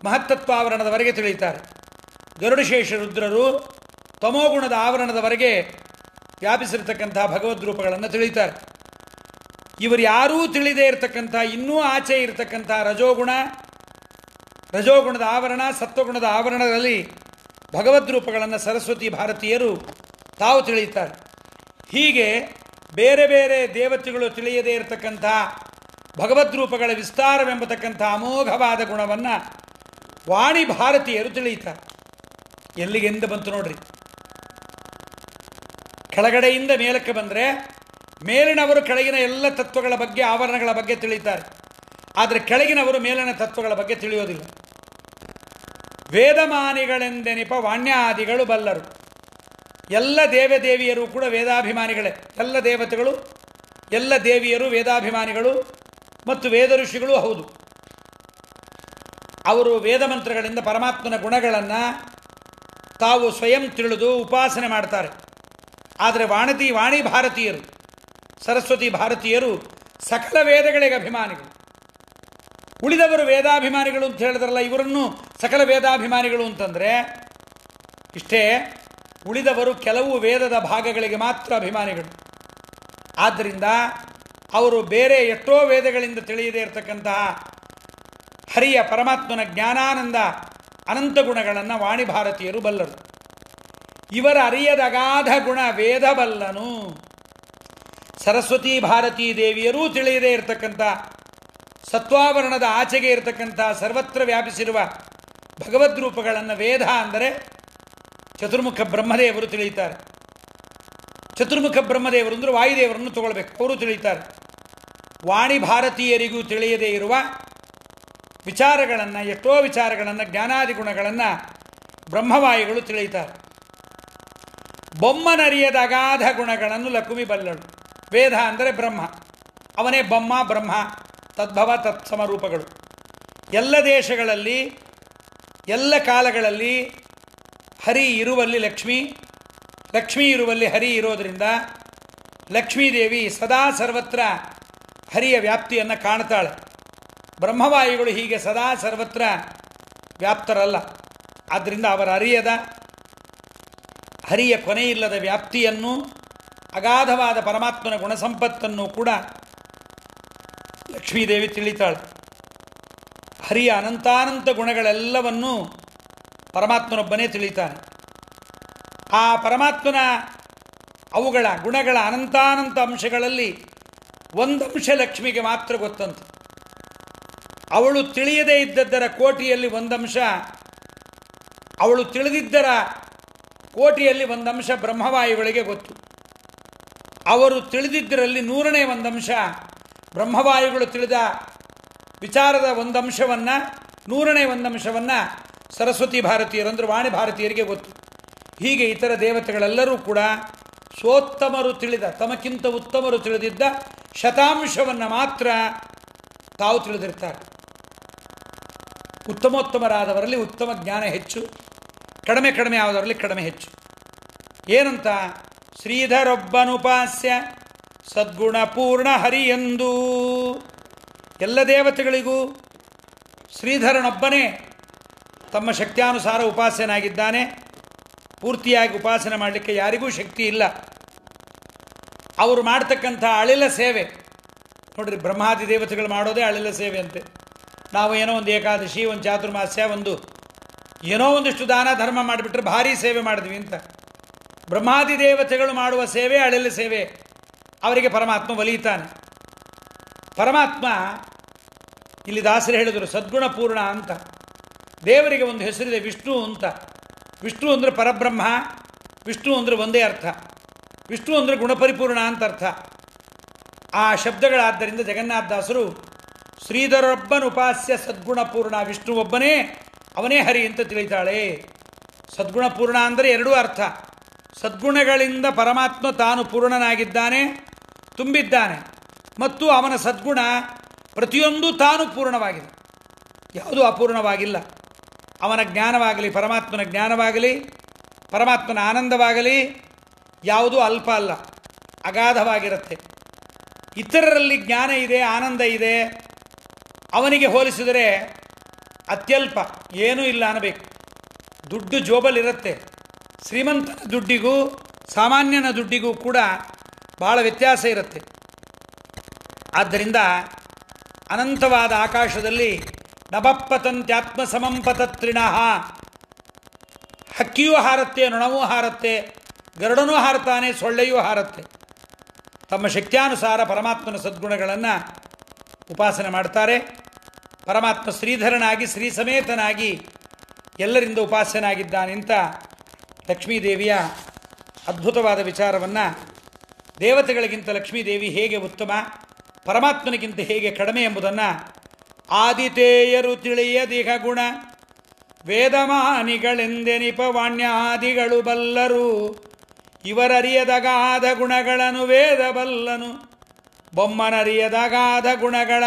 ಮಹತ್ತತ್ವಾವರಣದವರೆಗೆ ತಿಳಿಯುತ್ತಾರೆ. ಗರುಡಶೇಷ ರುದ್ರರು ತಮೋಗುಣದ ಆವರಣದವರೆಗೆ ವ್ಯಾಪಿಸಿರ್ತಕ್ಕಂಥ ಭಗವದ್ ರೂಪಗಳನ್ನು ತಿಳಿಯುತ್ತಾರೆ. ಇವರು ಯಾರೂ ತಿಳಿದೇ ಇರತಕ್ಕಂಥ ಇನ್ನೂ ಆಚೆ ಇರತಕ್ಕಂಥ ರಜೋಗುಣದ ಆವರಣ, ಸತ್ವಗುಣದ ಆವರಣದಲ್ಲಿ ಭಗವದ್ ರೂಪಗಳನ್ನು ಸರಸ್ವತಿ ಭಾರತೀಯರು ತಾವು ತಿಳಿಯುತ್ತಾರೆ. ಹೀಗೆ ಬೇರೆ ಬೇರೆ ದೇವತೆಗಳು ತಿಳಿಯದೇ ಇರತಕ್ಕಂಥ ಭಗವದ್ ರೂಪಗಳ ವಿಸ್ತಾರವೆಂಬತಕ್ಕಂಥ ಅಮೋಘವಾದ ಗುಣವನ್ನು ವಾಣಿ ಭಾರತೀಯರು ತಿಳಿಯುತ್ತಾರೆ. ಎಲ್ಲಿಗೆಂದು ಬಂತು ನೋಡ್ರಿ. ಕೆಳಗಡೆಯಿಂದ ಮೇಲಕ್ಕೆ ಬಂದರೆ ಮೇಲಿನವರು ಕೆಳಗಿನ ಎಲ್ಲ ತತ್ವಗಳ ಬಗ್ಗೆ, ಆವರಣಗಳ ಬಗ್ಗೆ ತಿಳಿಯುತ್ತಾರೆ. ಆದರೆ ಕೆಳಗಿನವರು ಮೇಲಿನ ತತ್ವಗಳ ಬಗ್ಗೆ ತಿಳಿಯೋದಿಲ್ಲ. ವೇದಮಾನಿಗಳೆಂದೆನಿಪ ವಾಣ್ಯಾದಿಗಳು ಬಲ್ಲರು. ಎಲ್ಲ ದೇವದೇವಿಯರು ಕೂಡ ವೇದಾಭಿಮಾನಿಗಳೇ. ಎಲ್ಲ ದೇವತೆಗಳು, ಎಲ್ಲ ದೇವಿಯರು ವೇದಾಭಿಮಾನಿಗಳು ಮತ್ತು ವೇದ ಋಷಿಗಳು ಹೌದು. ಅವರು ವೇದ ಮಂತ್ರಗಳಿಂದ ಪರಮಾತ್ಮನ ಗುಣಗಳನ್ನು ತಾವು ಸ್ವಯಂ ತಿಳಿದು ಉಪಾಸನೆ ಮಾಡ್ತಾರೆ. ಆದರೆ ವಾಣಿ ಭಾರತೀಯರು, ಸರಸ್ವತಿ ಭಾರತೀಯರು ಸಕಲ ವೇದಗಳಿಗೆ ಅಭಿಮಾನಿಗಳು. ಉಳಿದವರು ವೇದಾಭಿಮಾನಿಗಳು ಅಂತ ಹೇಳಿದ್ರಲ್ಲ, ಇವರನ್ನು ಸಕಲ ವೇದಾಭಿಮಾನಿಗಳು ಅಂತಂದರೆ ಇಷ್ಟೇ. ಉಳಿದವರು ಕೆಲವು ವೇದದ ಭಾಗಗಳಿಗೆ ಮಾತ್ರ ಅಭಿಮಾನಿಗಳು. ಆದ್ದರಿಂದ ಅವರು ಬೇರೆ ಎಷ್ಟೋ ವೇದಗಳಿಂದ ತಿಳಿಯದೇ ಇರತಕ್ಕಂತಹ ಹರಿಯ ಪರಮಾತ್ಮನ ಜ್ಞಾನಾನಂದ ಅನಂತ ಗುಣಗಳನ್ನು ವಾಣಿ ಭಾರತೀಯರು ಬಲ್ಲರು. ಇವರ ಅರಿಯದ ಅಗಾಧ ಗುಣ ವೇದ ಬಲ್ಲನು. ಸರಸ್ವತಿ ಭಾರತೀ ದೇವಿಯರೂ ತಿಳಿಯದೇ ಇರತಕ್ಕಂಥ ಸತ್ವಾವರಣದ ಆಚೆಗೆ ಇರತಕ್ಕಂಥ ಸರ್ವತ್ರ ವ್ಯಾಪಿಸಿರುವ ಭಗವದ್ ರೂಪಗಳನ್ನು ವೇದ ಅಂದರೆ ಚತುರ್ಮುಖ ಬ್ರಹ್ಮದೇವರು ತಿಳಿಯುತ್ತಾರೆ. ಚತುರ್ಮುಖ ಬ್ರಹ್ಮದೇವರು ಅಂದರೆ ವಾಯುದೇವರನ್ನು ತಗೊಳ್ಬೇಕು, ಅವರು ತಿಳಿಯುತ್ತಾರೆ. ವಾಣಿ ಭಾರತೀಯರಿಗೂ ತಿಳಿಯದೇ ಇರುವ ವಿಚಾರಗಳನ್ನು, ಎಷ್ಟೋ ವಿಚಾರಗಳನ್ನು, ಜ್ಞಾನಾದಿ ಗುಣಗಳನ್ನು ಬ್ರಹ್ಮವಾಯುಗಳು ತಿಳಿಯುತ್ತಾರೆ. ಬೊಮ್ಮನರಿಯದ ಅಗಾಧ ಗುಣಗಳನ್ನು ಲಕುಮಿ ಬಲ್ಲಳು. ವೇದ ಅಂದರೆ ಬ್ರಹ್ಮ, ಅವನೇ ಬ್ರಹ್ಮ ತದ್ಭವ ತತ್ಸಮ ರೂಪಗಳು. ಎಲ್ಲ ದೇಶಗಳಲ್ಲಿ ಎಲ್ಲ ಕಾಲಗಳಲ್ಲಿ ಹರಿ ಇರುವಲ್ಲಿ ಲಕ್ಷ್ಮೀ, ಲಕ್ಷ್ಮೀ ಇರುವಲ್ಲಿ ಹರಿ ಇರೋದರಿಂದ ಲಕ್ಷ್ಮೀದೇವಿ ಸದಾ ಸರ್ವತ್ರ ಹರಿಯ ವ್ಯಾಪ್ತಿಯನ್ನು ಕಾಣ್ತಾಳೆ. ಬ್ರಹ್ಮವಾಯುಗಳು ಹೀಗೆ ಸದಾ ಸರ್ವತ್ರ ವ್ಯಾಪ್ತರಲ್ಲ. ಆದ್ದರಿಂದ ಅವರ ಹರಿಯ ಕೊನೆಯಿಲ್ಲದ ವ್ಯಾಪ್ತಿಯನ್ನು, ಅಗಾಧವಾದ ಪರಮಾತ್ಮನ ಗುಣಸಂಪತ್ತನ್ನು ಕೂಡ ಲಕ್ಷ್ಮೀದೇವಿ ತಿಳಿತಾಳೆ. ಹರಿಯ ಅನಂತಾನಂತ ಗುಣಗಳೆಲ್ಲವನ್ನೂ ಪರಮಾತ್ಮನೊಬ್ಬನೇ ತಿಳಿತಾನೆ. ಆ ಪರಮಾತ್ಮನ ಅವುಗಳ ಗುಣಗಳ ಅನಂತಾನಂತ ಅಂಶಗಳಲ್ಲಿ ಒಂದು ಅಂಶ ಲಕ್ಷ್ಮಿಗೆ ಮಾತ್ರ ಗೊತ್ತಂತೆ. ಅವಳು ತಿಳಿಯದೇ ಇದ್ದದ್ದರ ಕೋಟಿಯಲ್ಲಿ ಒಂದಂಶ, ಅವಳು ತಿಳಿದಿದ್ದರ ಕೋಟಿಯಲ್ಲಿ ಒಂದಂಶ ಬ್ರಹ್ಮವಾಯುಗಳಿಗೆ ಗೊತ್ತು. ಅವರು ತಿಳಿದಿದ್ದರಲ್ಲಿ 100ನೇ ಒಂದಂಶ ಬ್ರಹ್ಮವಾಯುಗಳು ತಿಳಿದ ವಿಚಾರದ ಒಂದಂಶವನ್ನು, 100ನೇ ಒಂದಂಶವನ್ನು ಸರಸ್ವತಿ ಭಾರತೀಯರು ಅಂದರೆ ವಾಣಿ ಭಾರತೀಯರಿಗೆ ಗೊತ್ತು. ಹೀಗೆ ಇತರ ದೇವತೆಗಳೆಲ್ಲರೂ ಕೂಡ ಸೋತ್ತಮರು ತಿಳಿದ, ತಮಕ್ಕಿಂತ ಉತ್ತಮರು ತಿಳಿದಿದ್ದ ಶತಾಂಶವನ್ನು ಮಾತ್ರ ತಾವು ತಿಳಿದಿರ್ತಾರೆ. ಉತ್ತಮೋತ್ತಮರಾದವರಲ್ಲಿ ಉತ್ತಮ ಜ್ಞಾನ ಹೆಚ್ಚು, ಕಡಿಮೆ ಆದವರಲ್ಲಿ ಕಡಿಮೆ ಹೆಚ್ಚು. ಏನಂತ ಶ್ರೀಧರೊಬ್ಬನುಪಾಸ್ಯ ಸದ್ಗುಣಪೂರ್ಣ ಹರಿಯೆಂದು. ಎಲ್ಲ ದೇವತೆಗಳಿಗೂ ಶ್ರೀಧರನೊಬ್ಬನೇ ತಮ್ಮ ಶಕ್ತಿಯಾನುಸಾರ ಉಪಾಸ್ಯನಾಗಿದ್ದಾನೆ. ಪೂರ್ತಿಯಾಗಿ ಉಪಾಸನೆ ಮಾಡಲಿಕ್ಕೆ ಯಾರಿಗೂ ಶಕ್ತಿ ಇಲ್ಲ. ಅವರು ಮಾಡ್ತಕ್ಕಂಥ ಅಳಿಲ ಸೇವೆ ನೋಡ್ರಿ, ಬ್ರಹ್ಮಾದಿ ದೇವತೆಗಳು ಮಾಡೋದೇ ಅಳಿಲ ಸೇವೆ ಅಂತೆ. ನಾವು ಏನೋ ಒಂದು ಏಕಾದಶಿ, ಒಂದು ಚಾತುರ್ಮಾಸ್ಯ, ಏನೋ ಒಂದಿಷ್ಟು ದಾನ ಧರ್ಮ ಮಾಡಿಬಿಟ್ರೆ ಭಾರೀ ಸೇವೆ ಮಾಡಿದ್ವಿ ಅಂತ. ಬ್ರಹ್ಮಾದಿ ದೇವತೆಗಳು ಮಾಡುವ ಸೇವೆ ಅಳಿಲ ಸೇವೆ. ಅವರಿಗೆ ಪರಮಾತ್ಮ ಒಲಿಯುತ್ತಾನೆ. ಪರಮಾತ್ಮ ಇಲ್ಲಿ ದಾಸರು ಹೇಳಿದರು ಸದ್ಗುಣಪೂರ್ಣ ಅಂತ. ದೇವರಿಗೆ ಒಂದು ಹೆಸರಿದೆ ವಿಷ್ಣು ಅಂತ. ವಿಷ್ಣು ಅಂದರೆ ಪರಬ್ರಹ್ಮ, ವಿಷ್ಣು ಅಂದರೆ ಒಂದೇ ಅರ್ಥ. ವಿಷ್ಣು ಅಂದರೆ ಗುಣಪರಿಪೂರ್ಣ ಅಂತ ಅರ್ಥ. ಆ ಶಬ್ದಗಳಾದ್ದರಿಂದ ಜಗನ್ನಾಥದಾಸರು ಶ್ರೀಧರೊಬ್ಬನುಪಾಸ್ಯ ಸದ್ಗುಣಪೂರ್ಣ, ವಿಷ್ಣು ಒಬ್ಬನೇ, ಅವನೇ ಹರಿ ಅಂತ ತಿಳಿತಾಳೆ. ಸದ್ಗುಣಪೂರ್ಣ ಅಂದರೆ ಎರಡೂ ಅರ್ಥ. ಸದ್ಗುಣಗಳಿಂದ ಪರಮಾತ್ಮ ತಾನು ಪೂರ್ಣನಾಗಿದ್ದಾನೆ, ತುಂಬಿದ್ದಾನೆ, ಮತ್ತು ಅವನ ಸದ್ಗುಣ ಪ್ರತಿಯೊಂದು ತಾನು ಪೂರ್ಣವಾಗಿದೆ, ಯಾವುದೂ ಅಪೂರ್ಣವಾಗಿಲ್ಲ. ಅವನ ಜ್ಞಾನವಾಗಲಿ, ಪರಮಾತ್ಮನ ಜ್ಞಾನವಾಗಲಿ, ಪರಮಾತ್ಮನ ಆನಂದವಾಗಲಿ ಯಾವುದೂ ಅಲ್ಪ ಅಲ್ಲ, ಅಗಾಧವಾಗಿರುತ್ತೆ. ಇತರರಲ್ಲಿ ಜ್ಞಾನ ಇದೆ, ಆನಂದ ಇದೆ, ಅವನಿಗೆ ಹೋಲಿಸಿದರೆ ಅತ್ಯಲ್ಪ, ಏನೂ ಇಲ್ಲ ಅನ್ನಬೇಕು. ದುಡ್ಡು ಜೋಬಲ್ಲಿರುತ್ತೆ. ಶ್ರೀಮಂತನ ದುಡ್ಡಿಗೂ ಸಾಮಾನ್ಯನ ದುಡ್ಡಿಗೂ ಕೂಡ ಬಹಳ ವ್ಯತ್ಯಾಸ ಇರುತ್ತೆ. ಆದ್ದರಿಂದ ಅನಂತವಾದ ಆಕಾಶದಲ್ಲಿ ನಭಪತಂತ್ಯಾತ್ಮ ಸಮಂಪತತ್ರಿಣಃ, ಹಕ್ಕಿಯೂ ಹಾರತ್ತೆ, ನೊಣವೂ ಹಾರತ್ತೆ, ಗರುಡನೂ ಹಾರತಾನೆ, ಸೊಳ್ಳೆಯೂ ಹಾರತ್ತೆ. ತಮ್ಮ ಶಕ್ತ್ಯಾನುಸಾರ ಪರಮಾತ್ಮನ ಸದ್ಗುಣಗಳನ್ನು ಉಪಾಸನೆ ಮಾಡ್ತಾರೆ. ಪರಮಾತ್ಮ ಶ್ರೀಧರನಾಗಿ ಶ್ರೀ ಸಮೇತನಾಗಿ ಎಲ್ಲರಿಂದ ಉಪಾಸ್ಯನಾಗಿದ್ದಾನೆಂತ ಲಕ್ಷ್ಮೀದೇವಿಯ ಅದ್ಭುತವಾದ ವಿಚಾರವನ್ನು, ದೇವತೆಗಳಿಗಿಂತ ಲಕ್ಷ್ಮೀದೇವಿ ಹೇಗೆ ಉತ್ತಮ, ಪರಮಾತ್ಮನಿಗಿಂತ ಹೇಗೆ ಕಡಿಮೆ ಎಂಬುದನ್ನು ಆದಿತೇಯರು ತಿಳಿಯದಿಹ ಗುಣ ವೇದಮಾನಿಗಳೆಂದೆನಿಪ ವಾಣ್ಯಾದಿಗಳು ಬಲ್ಲರು. ಇವರರಿಯದಗಾಧ ಗುಣಗಳನ್ನು ವೇದ ಬಲ್ಲನು, ಬೊಮ್ಮನರಿಯದಗಾಧ ಗುಣಗಳ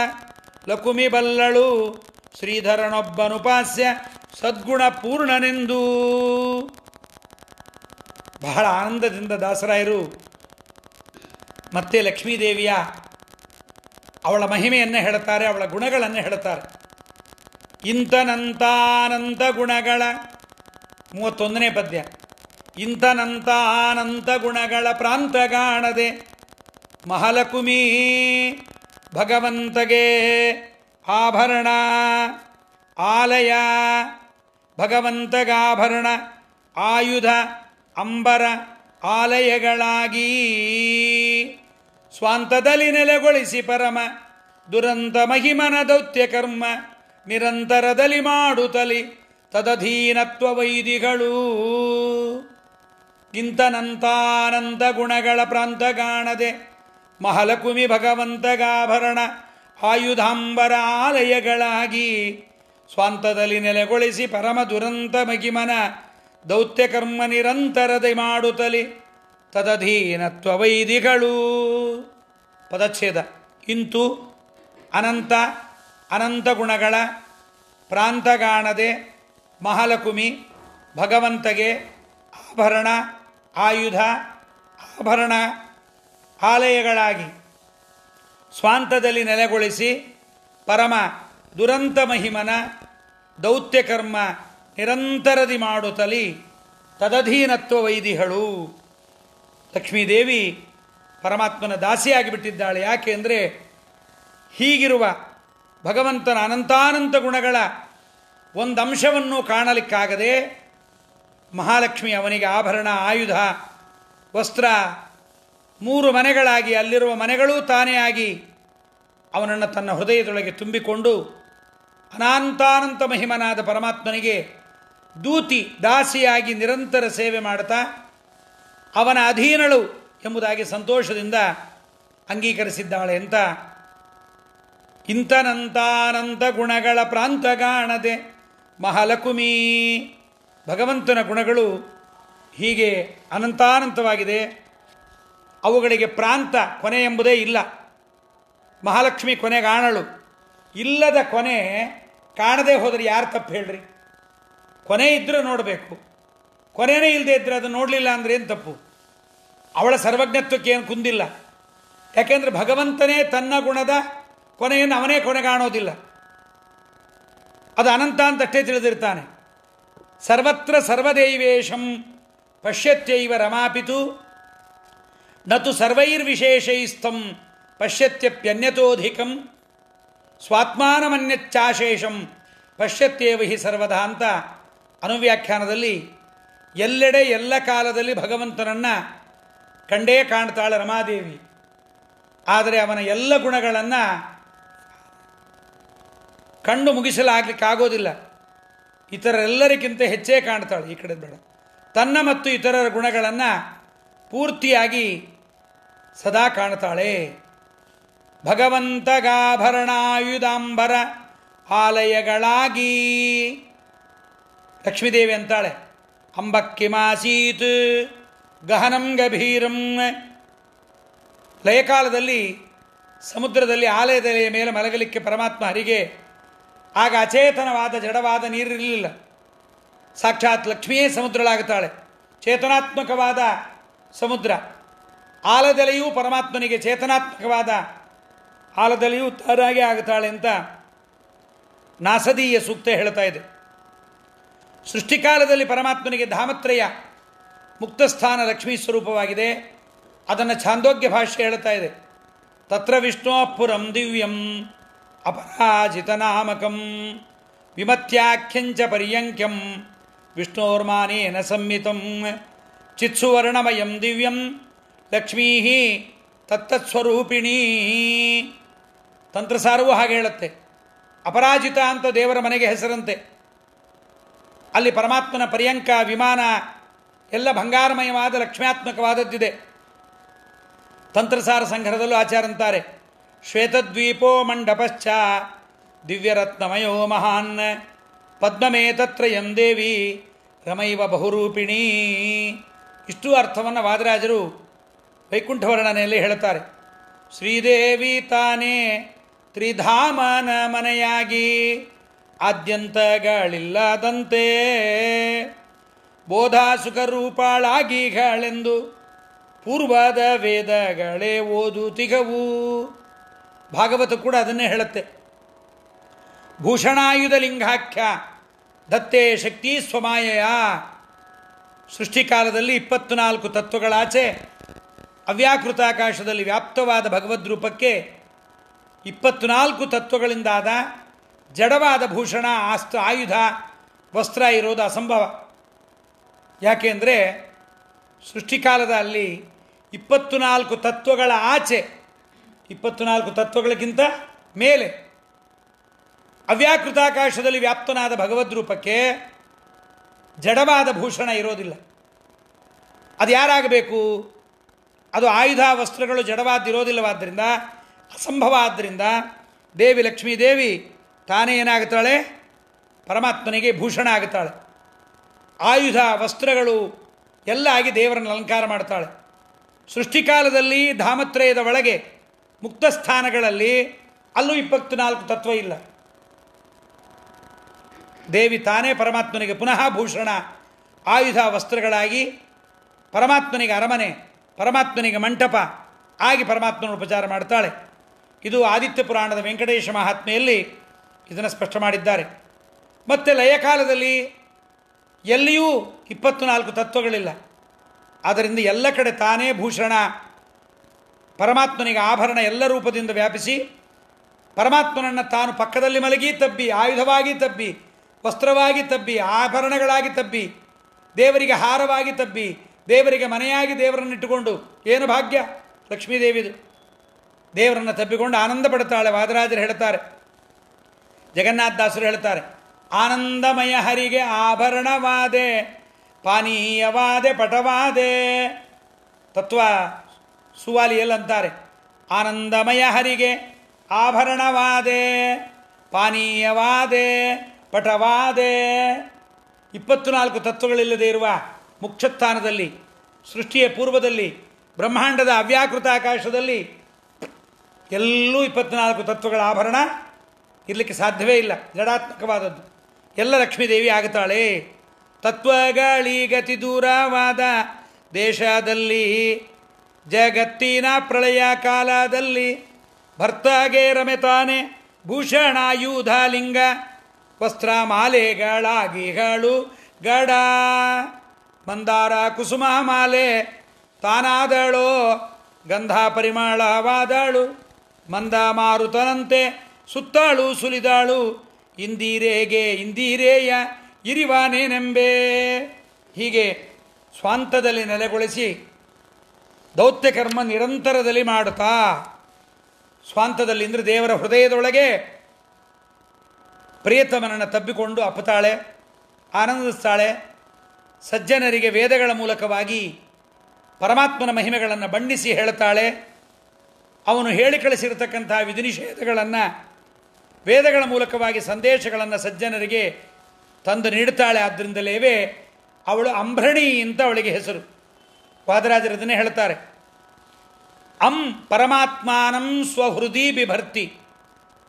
ಲಕುಮಿ ಬಲ್ಲಳು. ಶ್ರೀಧರನೊಬ್ಬನುಪಾಸ್ಯ ಸದ್ಗುಣ ಪೂರ್ಣನೆಂದು. ಬಹಳ ಆನಂದದಿಂದ ದಾಸರಾಯರು ಮತ್ತೆ ಲಕ್ಷ್ಮೀದೇವಿಯ ಅವಳ ಮಹಿಮೆಯನ್ನು ಹೇಳುತ್ತಾರೆ, ಅವಳ ಗುಣಗಳನ್ನು ಹೇಳುತ್ತಾರೆ. ಇಂಥನಂತಾನಂತ ಗುಣಗಳ 31ನೇ ಪದ್ಯ. ಇಂಥನಂತಾನಂತ ಗುಣಗಳ ಪ್ರಾಂತಗಾಣದೆ ಮಹಾಲಕುಮಿ ಭಗವಂತಗೆ ಆಭರಣ ಆಲಯ, ಭಗವಂತಗಾಭರಣ ಆಯುಧ ಅಂಬರ ಆಲಯಗಳಾಗಿ ಸ್ವಾಂತದಲ್ಲಿ ನೆಲೆಗೊಳಿಸಿ ಪರಮ ದುರಂತ ಮಹಿಮನ ದೌತ್ಯ ಕರ್ಮ ನಿರಂತರದಲ್ಲಿ ಮಾಡುತ್ತಲಿ ತದಧೀನತ್ವ ವೈದಿಗಳು. ಇಂಥನಂತಾನಂತ ಗುಣಗಳ ಪ್ರಾಂತಗಾಣದೆ ಮಹಾಲಕುಮಿ ಭಗವಂತಗಾಭರಣ ಆಯುಧಾಂಬರ ಆಲಯಗಳಾಗಿ ಸ್ವಾಂತದಲ್ಲಿ ನೆಲೆಗೊಳಿಸಿ ಪರಮ ದುರಂತ ಮಹಿಮನ ದೌತ್ಯ ಕರ್ಮ ನಿರಂತರದೆ ಮಾಡುತ್ತಲಿ ತದಧೀನತ್ವ ವೈದಿಗಳು. ಪದಚ್ಛೇದ. ಇಂತು ಅನಂತ ಅನಂತ ಗುಣಗಳ ಪ್ರಾಂತಗಾಣದೆ ಮಹಾಲಕುಮಿ ಭಗವಂತಗೆ ಆಭರಣ ಆಯುಧ ಆಭರಣ ಆಲಯಗಳಾಗಿ ಸ್ವಾಂತದಲ್ಲಿ ನೆಲೆಗೊಳಿಸಿ ಪರಮ ದುರಂತ ಮಹಿಮನ ದೌತ್ಯ ಕರ್ಮ ನಿರಂತರದಿ ಮಾಡುತ್ತಲಿ ತದಧೀನತ್ವ ವೈದಿಗಳು. ಲಕ್ಷ್ಮೀದೇವಿ ಪರಮಾತ್ಮನ ದಾಸಿಯಾಗಿ ಬಿಟ್ಟಿದ್ದಾಳೆ. ಯಾಕೆ ಅಂದರೆ ಹೀಗಿರುವ ಭಗವಂತನ ಅನಂತಾನಂತ ಗುಣಗಳ ಒಂದು ಅಂಶವನ್ನು ಕಾಣಲಿಕ್ಕಾಗದೆ ಮಹಾಲಕ್ಷ್ಮಿ ಅವನಿಗೆ ಆಭರಣ ಆಯುಧ ವಸ್ತ್ರ 3 ಮನೆಗಳಾಗಿ, ಅಲ್ಲಿರುವ ಮನೆಗಳೂ ತಾನೇ ಆಗಿ ಅವನನ್ನು ತನ್ನ ಹೃದಯದೊಳಗೆ ತುಂಬಿಕೊಂಡು ಅನಂತಾನಂತ ಮಹಿಮನಾದ ಪರಮಾತ್ಮನಿಗೆ ದೂತಿ ದಾಸಿಯಾಗಿ ನಿರಂತರ ಸೇವೆ ಮಾಡ್ತಾ ಅವನ ಅಧೀನಳು ಎಂಬುದಾಗಿ ಸಂತೋಷದಿಂದ ಅಂಗೀಕರಿಸಿದ್ದಾಳೆ ಅಂತ. ಇಂಥನಂತಾನಂತ ಗುಣಗಳ ಪ್ರಾಂತಗಾಣದೆ ಮಹಾಲಕುಮಿ, ಭಗವಂತನ ಗುಣಗಳು ಹೀಗೆ ಅನಂತಾನಂತವಾಗಿದೆ. ಅವುಗಳಿಗೆ ಪ್ರಾಂತ ಕೊನೆ ಎಂಬುದೇ ಇಲ್ಲ. ಮಹಾಲಕ್ಷ್ಮಿ ಕೊನೆಗಾಣಳು. ಇಲ್ಲದ ಕೊನೆ ಕಾಣದೇ ಹೋದರೆ ಯಾರು ತಪ್ಪು ಹೇಳ್ರಿ? ಕೊನೆ ಇದ್ದರೆ ನೋಡಬೇಕು, ಕೊನೆಯೇ ಇಲ್ಲದೆ ಇದ್ದರೆ ಅದು ನೋಡಲಿಲ್ಲ ಅಂದರೆ ಏನು ತಪ್ಪು? ಅವಳ ಸರ್ವಜ್ಞತ್ವಕ್ಕೆ ಏನು ಕುಂದಿಲ್ಲ. ಯಾಕೆಂದರೆ ಭಗವಂತನೇ ತನ್ನ ಗುಣದ ಕೊನೆಯನ್ನು ಅವನೇ ಕೊನೆಗಾಣೋದಿಲ್ಲ. ಅದು ಅನಂತ ಅಂತಷ್ಟೇ ತಿಳಿದಿರ್ತಾನೆ. ಸರ್ವತ್ರ ಸರ್ವದೈವೇಶಂ ಪಶ್ಯತ್ಯೈವ ರಮಾಪಿತು ನತು ಸರ್ವೈರ್ವಿಶೇಷೈಸ್ಥಂ ಪಶ್ಯತ್ಯಪ್ಯನ್ಯತೋಧಿಕಂ ಸ್ವಾತ್ಮಾನಮನ್ಯಚ್ಚಾಶೇಷಂ ಪಶ್ಯತ್ಯೇವ ಹಿ ಸರ್ವದಾ ಅಂತ ಅನುವ್ಯಾಖ್ಯಾನದಲ್ಲಿ ಎಲ್ಲೆಡೆ ಎಲ್ಲ ಕಾಲದಲ್ಲಿ ಭಗವಂತನನ್ನು ಕಂಡೇ ಕಾಣ್ತಾಳೆ ರಮಾದೇವಿ. ಆದರೆ ಅವನ ಎಲ್ಲ ಗುಣಗಳನ್ನು ಕಂಡು ಮುಗಿಸಲಾಗಲಿಕ್ಕಾಗೋದಿಲ್ಲ. ಇತರರೆಲ್ಲರಿಗಿಂತ ಹೆಚ್ಚೇ ಕಾಣ್ತಾಳೆ. ಈ ಕಡೆ ಬೇಡ, ತನ್ನ ಮತ್ತು ಇತರರ ಗುಣಗಳನ್ನು ಪೂರ್ತಿಯಾಗಿ ಸದಾ ಕಾಣ್ತಾಳೆ. ಭಗವಂತಗಾಭರಣಾಯುಧಾಂಬರ ಆಲಯಗಳಾಗಿ ಲಕ್ಷ್ಮೀದೇವಿ ಅಂತಾಳೆ, ಅಂಬಕ್ಕಿಮಾಸೀತ್ ಗಹನಂ ಗಭೀರಂ. ಲಯಕಾಲದಲ್ಲಿ ಸಮುದ್ರದಲ್ಲಿ ಆಲಯದೆಲೆಯ ಮೇಲೆ ಮಲಗಲಿಕ್ಕೆ ಪರಮಾತ್ಮ ಹರಿಗೆ ಆಗ ಅಚೇತನವಾದ ಜಡವಾದ ನೀರಿರಲಿಲ್ಲ. ಸಾಕ್ಷಾತ್ ಲಕ್ಷ್ಮಿಯೇ ಸಮುದ್ರಳಾಗುತ್ತಾಳೆ, ಚೇತನಾತ್ಮಕವಾದ ಸಮುದ್ರ. ಆಲದೆಲೆಯೂ ಪರಮಾತ್ಮನಿಗೆ ಚೇತನಾತ್ಮಕವಾದ ಆಲದೆಲೆಯೂ ತಾರಾಗೆ ಆಗುತ್ತಾಳೆ ಅಂತ ನಾಸದೀಯ ಸೂಕ್ತ ಹೇಳ್ತಾ ಇದೆ. ಸೃಷ್ಟಿಕಾಲದಲ್ಲಿ ಪರಮಾತ್ಮನಿಗೆ ಧಾಮತ್ರಯ ಮುಕ್ತಸ್ಥಾನ ಲಕ್ಷ್ಮೀ ಸ್ವರೂಪವಾಗಿದೆ. ಅದನ್ನು ಛಾಂದೋಗ್ಯ ಭಾಷ್ಯ ಹೇಳ್ತಾ ಇದೆ. ತತ್ರ ವಿಷ್ಣು ಪುರಂ ದಿವ್ಯಂ ಅಪರಾಜಿತನಾಮಕಂ ವಿಮತ್ಯಾಖ್ಯಂಚ ಪರ್ಯಂಕ್ಯಂ ವಿಷ್ಣೋರ್ಮಾನೇನ ಸಂಹಿತಂ ಚಿತ್ಸುವರ್ಣಮಯಂ ದಿವ್ಯಂ ಲಕ್ಷ್ಮೀ ತತ್ತತ್ಸ್ವರೂಪಿಣೀ. ತಂತ್ರಸಾರವೂ ಹಾಗೆ ಹೇಳುತ್ತೆ. ಅಪರಾಜಿತ ಅಂತ ದೇವರ ಮನೆಗೆ ಹೆಸರಂತೆ. ಅಲ್ಲಿ ಪರಮಾತ್ಮನ ಪರ್ಯಂಕ ವಿಮಾನ ಎಲ್ಲ ಬಂಗಾರಮಯವಾದ ಲಕ್ಷ್ಮ್ಯಾತ್ಮಕವಾದದ್ದಿದೆ. ತಂತ್ರಸಾರ ಸಂಗ್ರಹದಲ್ಲೂ ಆಚಾರಂತಾರೆ, ಶ್ವೇತದ್ವೀಪೋ ಮಂಡಪಶ್ಚ ದಿವ್ಯರತ್ನಮಯೋ ಮಹಾನ್ ಪದ್ಮಮೇತತ್ರಯಂ ದೇವಿ ರಮೈವ ಬಹುರೂಪಿಣೀ. ಇಷ್ಟು ಅರ್ಥವನ್ನು ವಾದರಾಜರು ವೈಕುಂಠ ವರ್ಣನೆಯಲ್ಲಿ ಹೇಳುತ್ತಾರೆ. ಶ್ರೀದೇವಿ ತಾನೇ ತ್ರಿಧಾಮನ ಮನೆಯಾಗಿ ಆದ್ಯಂತಗಳಿಲ್ಲದಂತೆ ಬೋಧಾಸುಖರೂಪಾಳಾಗಿಗಳೆಂದು ಪೂರ್ವದ ವೇದಗಳೇ ಓದುತಿಗವು. ಭಾಗವತ ಕೂಡ ಅದನ್ನೇ ಹೇಳುತ್ತೆ. ಭೂಷಣಾಯುಧ ಲಿಂಗಾಖ್ಯ ದತ್ತೇ ಶಕ್ತಿ ಸ್ವಮಾಯಯ. ಸೃಷ್ಟಿಕಾಲದಲ್ಲಿ 24 ತತ್ವಗಳಾಚೆ ಅವ್ಯಾಕೃತಾಕಾಶದಲ್ಲಿ ವ್ಯಾಪ್ತವಾದ ಭಗವದ್ರೂಪಕ್ಕೆ 24 ತತ್ವಗಳಿಂದಾದ ಜಡವಾದ ಭೂಷಣ ಆಯುಧ ವಸ್ತ್ರ ಇರೋದು ಅಸಂಭವ. ಯಾಕೆಂದರೆ ಸೃಷ್ಟಿಕಾಲದ ಅಲ್ಲಿ 24 ತತ್ವಗಳ ಆಚೆ 24 ತತ್ವಗಳಿಗಿಂತ ಮೇಲೆ ಅವ್ಯಾಕೃತಾಕಾಶದಲ್ಲಿ ವ್ಯಾಪ್ತನಾದ ಭಗವದ್ರೂಪಕ್ಕೆ ಜಡವಾದ ಭೂಷಣ ಇರೋದಿಲ್ಲ. ಅದು ಯಾರಾಗಬೇಕು? ಅದು ಆಯುಧ ವಸ್ತ್ರಗಳು ಜಡವಾದಿರೋದಿಲ್ಲವಾದ್ದರಿಂದ ಅಸಂಭವ. ಆದ್ದರಿಂದ ದೇವಿ ಲಕ್ಷ್ಮೀದೇವಿ ತಾನೇ ಏನಾಗುತ್ತಾಳೆ? ಪರಮಾತ್ಮನಿಗೆ ಭೂಷಣ ಆಗುತ್ತಾಳೆ. ಆಯುಧ ವಸ್ತ್ರಗಳು ಎಲ್ಲ ಆಗಿ ದೇವರನ್ನು ಅಲಂಕಾರ ಮಾಡ್ತಾಳೆ. ಸೃಷ್ಟಿಕಾಲದಲ್ಲಿ ಧಾಮತ್ರಯದ ಒಳಗೆ ಮುಕ್ತ ಸ್ಥಾನಗಳಲ್ಲಿ ಅಲ್ಲೂ 24 ತತ್ವ ಇಲ್ಲ. ದೇವಿ ತಾನೇ ಪರಮಾತ್ಮನಿಗೆ ಪುನಃ ಭೂಷಣ ಆಯುಧ ವಸ್ತ್ರಗಳಾಗಿ ಪರಮಾತ್ಮನಿಗೆ ಅರಮನೆ, ಪರಮಾತ್ಮನಿಗೆ ಮಂಟಪ ಆಗಿ ಪರಮಾತ್ಮನ ಉಪಚಾರ ಮಾಡ್ತಾಳೆ. ಇದು ಆದಿತ್ಯ ಪುರಾಣದ ವೆಂಕಟೇಶ ಮಹಾತ್ಮೆಯಲ್ಲಿ ಇದನ್ನು ಸ್ಪಷ್ಟ ಮಾಡಿದ್ದಾರೆ. ಮತ್ತು ಲಯಕಾಲದಲ್ಲಿ ಎಲ್ಲಿಯೂ 24 ತತ್ವಗಳಿಲ್ಲ. ಆದ್ದರಿಂದ ಎಲ್ಲ ಕಡೆ ತಾನೇ ಭೂಷಣ ಪರಮಾತ್ಮನಿಗೆ ಆಭರಣ ಎಲ್ಲ ರೂಪದಿಂದ ವ್ಯಾಪಿಸಿ ಪರಮಾತ್ಮನನ್ನು ತಾನು ಪಕ್ಕದಲ್ಲಿ ಮಲಗಿ ತಬ್ಬಿ, ಆಯುಧವಾಗಿ ತಬ್ಬಿ, ವಸ್ತ್ರವಾಗಿ ತಬ್ಬಿ, ಆಭರಣಗಳಾಗಿ ತಬ್ಬಿ, ದೇವರಿಗೆ ಹಾರವಾಗಿ ತಬ್ಬಿ, ದೇವರಿಗೆ ಮನೆಯಾಗಿ ದೇವರನ್ನಿಟ್ಟುಕೊಂಡು ಏನು ಭಾಗ್ಯ ಲಕ್ಷ್ಮೀದೇವಿದು. ದೇವರನ್ನು ತಬ್ಬಿಕೊಂಡು ಆನಂದ ಪಡುತ್ತಾಳೆ. ವಾದರಾಜರು ಹೇಳ್ತಾರೆ, ಜಗನ್ನಾಥದಾಸರು ಹೇಳ್ತಾರೆ, ಆನಂದಮಯ ಹರಿಗೆ ಆಭರಣವಾದೆ ಪಾನೀಯವಾದೆ ಪಟವಾದೆ. ತತ್ವ ಸುವಾಲಿಯಲ್ಲಂತಾರೆ, ಆನಂದಮಯ ಹರಿಗೆ ಆಭರಣವಾದೆ ಪಾನೀಯವಾದೆ ಪಟವಾದೆ. 24 ತತ್ವಗಳಿಲ್ಲದೆ ಇರುವ ಮುಖ್ಯಸ್ಥಾನದಲ್ಲಿ ಸೃಷ್ಟಿಯ ಪೂರ್ವದಲ್ಲಿ ಬ್ರಹ್ಮಾಂಡದ ಅವ್ಯಾಕೃತ ಆಕಾಶದಲ್ಲಿ ಎಲ್ಲೂ 24 ತತ್ವಗಳ ಆಭರಣ ಇರಲಿಕ್ಕೆ ಸಾಧ್ಯವೇ ಇಲ್ಲ. ಜಡಾತ್ಮಕವಾದದ್ದು ಎಲ್ಲ ಲಕ್ಷ್ಮೀದೇವಿ ಆಗುತ್ತಾಳೆ. ತತ್ವಗಳಿಗತಿ ದೂರವಾದ ದೇಶದಲ್ಲಿ ಜಗತ್ತಿನ ಪ್ರಳಯ ಕಾಲದಲ್ಲಿ ಭರ್ತಾಗೆ ರಮೆತಾನೆ ಭೂಷಣಾಯುಧ ಲಿಂಗ ವಸ್ತ್ರ ಮಾಲೆಗಳಾಗಿಗಳು ಗಡ ಮಂದಾರ ಕುಸುಮ ಮಾಲೆ ತಾನಾದಳೋ ಗಂಧ ಪರಿಮಳವಾದಳು ಮಂದ ಮಾರುತನಂತೆ ಸುತ್ತಾಳು ಸುಲಿದಾಳು ಇಂದಿರೇಗೆ ಇಂದಿರೇಯ ಇರಿವಾನೇನೆಂಬೆ. ಹೀಗೆ ಸ್ವಾಂತದಲ್ಲಿ ನೆಲೆಗೊಳಿಸಿ ದೌತ್ಯ ಕರ್ಮ ನಿರಂತರದಲ್ಲಿ ಮಾಡುತ್ತಾ ಸ್ವಾಂತದಲ್ಲಿ ಅಂದರೆ ದೇವರ ಹೃದಯದೊಳಗೆ ಪ್ರಿಯತಮನನ್ನು ತಬ್ಬಿಕೊಂಡು ಅಪ್ಪುತ್ತಾಳೆ, ಆನಂದಿಸ್ತಾಳೆ. ಸಜ್ಜನರಿಗೆ ವೇದಗಳ ಮೂಲಕವಾಗಿ ಪರಮಾತ್ಮನ ಮಹಿಮೆಗಳನ್ನು ಬಣ್ಣಿಸಿ ಹೇಳುತ್ತಾಳೆ. ಅವನು ಹೇಳಿ ಕಳಿಸಿರತಕ್ಕಂಥ ವಿಧಿನಿಷೇಧಗಳನ್ನು ವೇದಗಳ ಮೂಲಕವಾಗಿ ಸಂದೇಶಗಳನ್ನು ಸಜ್ಜನರಿಗೆ ತಂದು ನೀಡುತ್ತಾಳೆ. ಆದ್ದರಿಂದಲೇ ಅವಳು ಅಂಬ್ರಣಿ ಅಂತ ಅವಳಿಗೆ ಹೆಸರು. ವಾದರಾಜರು ಅದನ್ನೇ ಹೇಳ್ತಾರೆ, ಅಂ ಪರಮಾತ್ಮಾನಂ ಸ್ವಹೃದಿ ಬಿಭರ್ತಿ.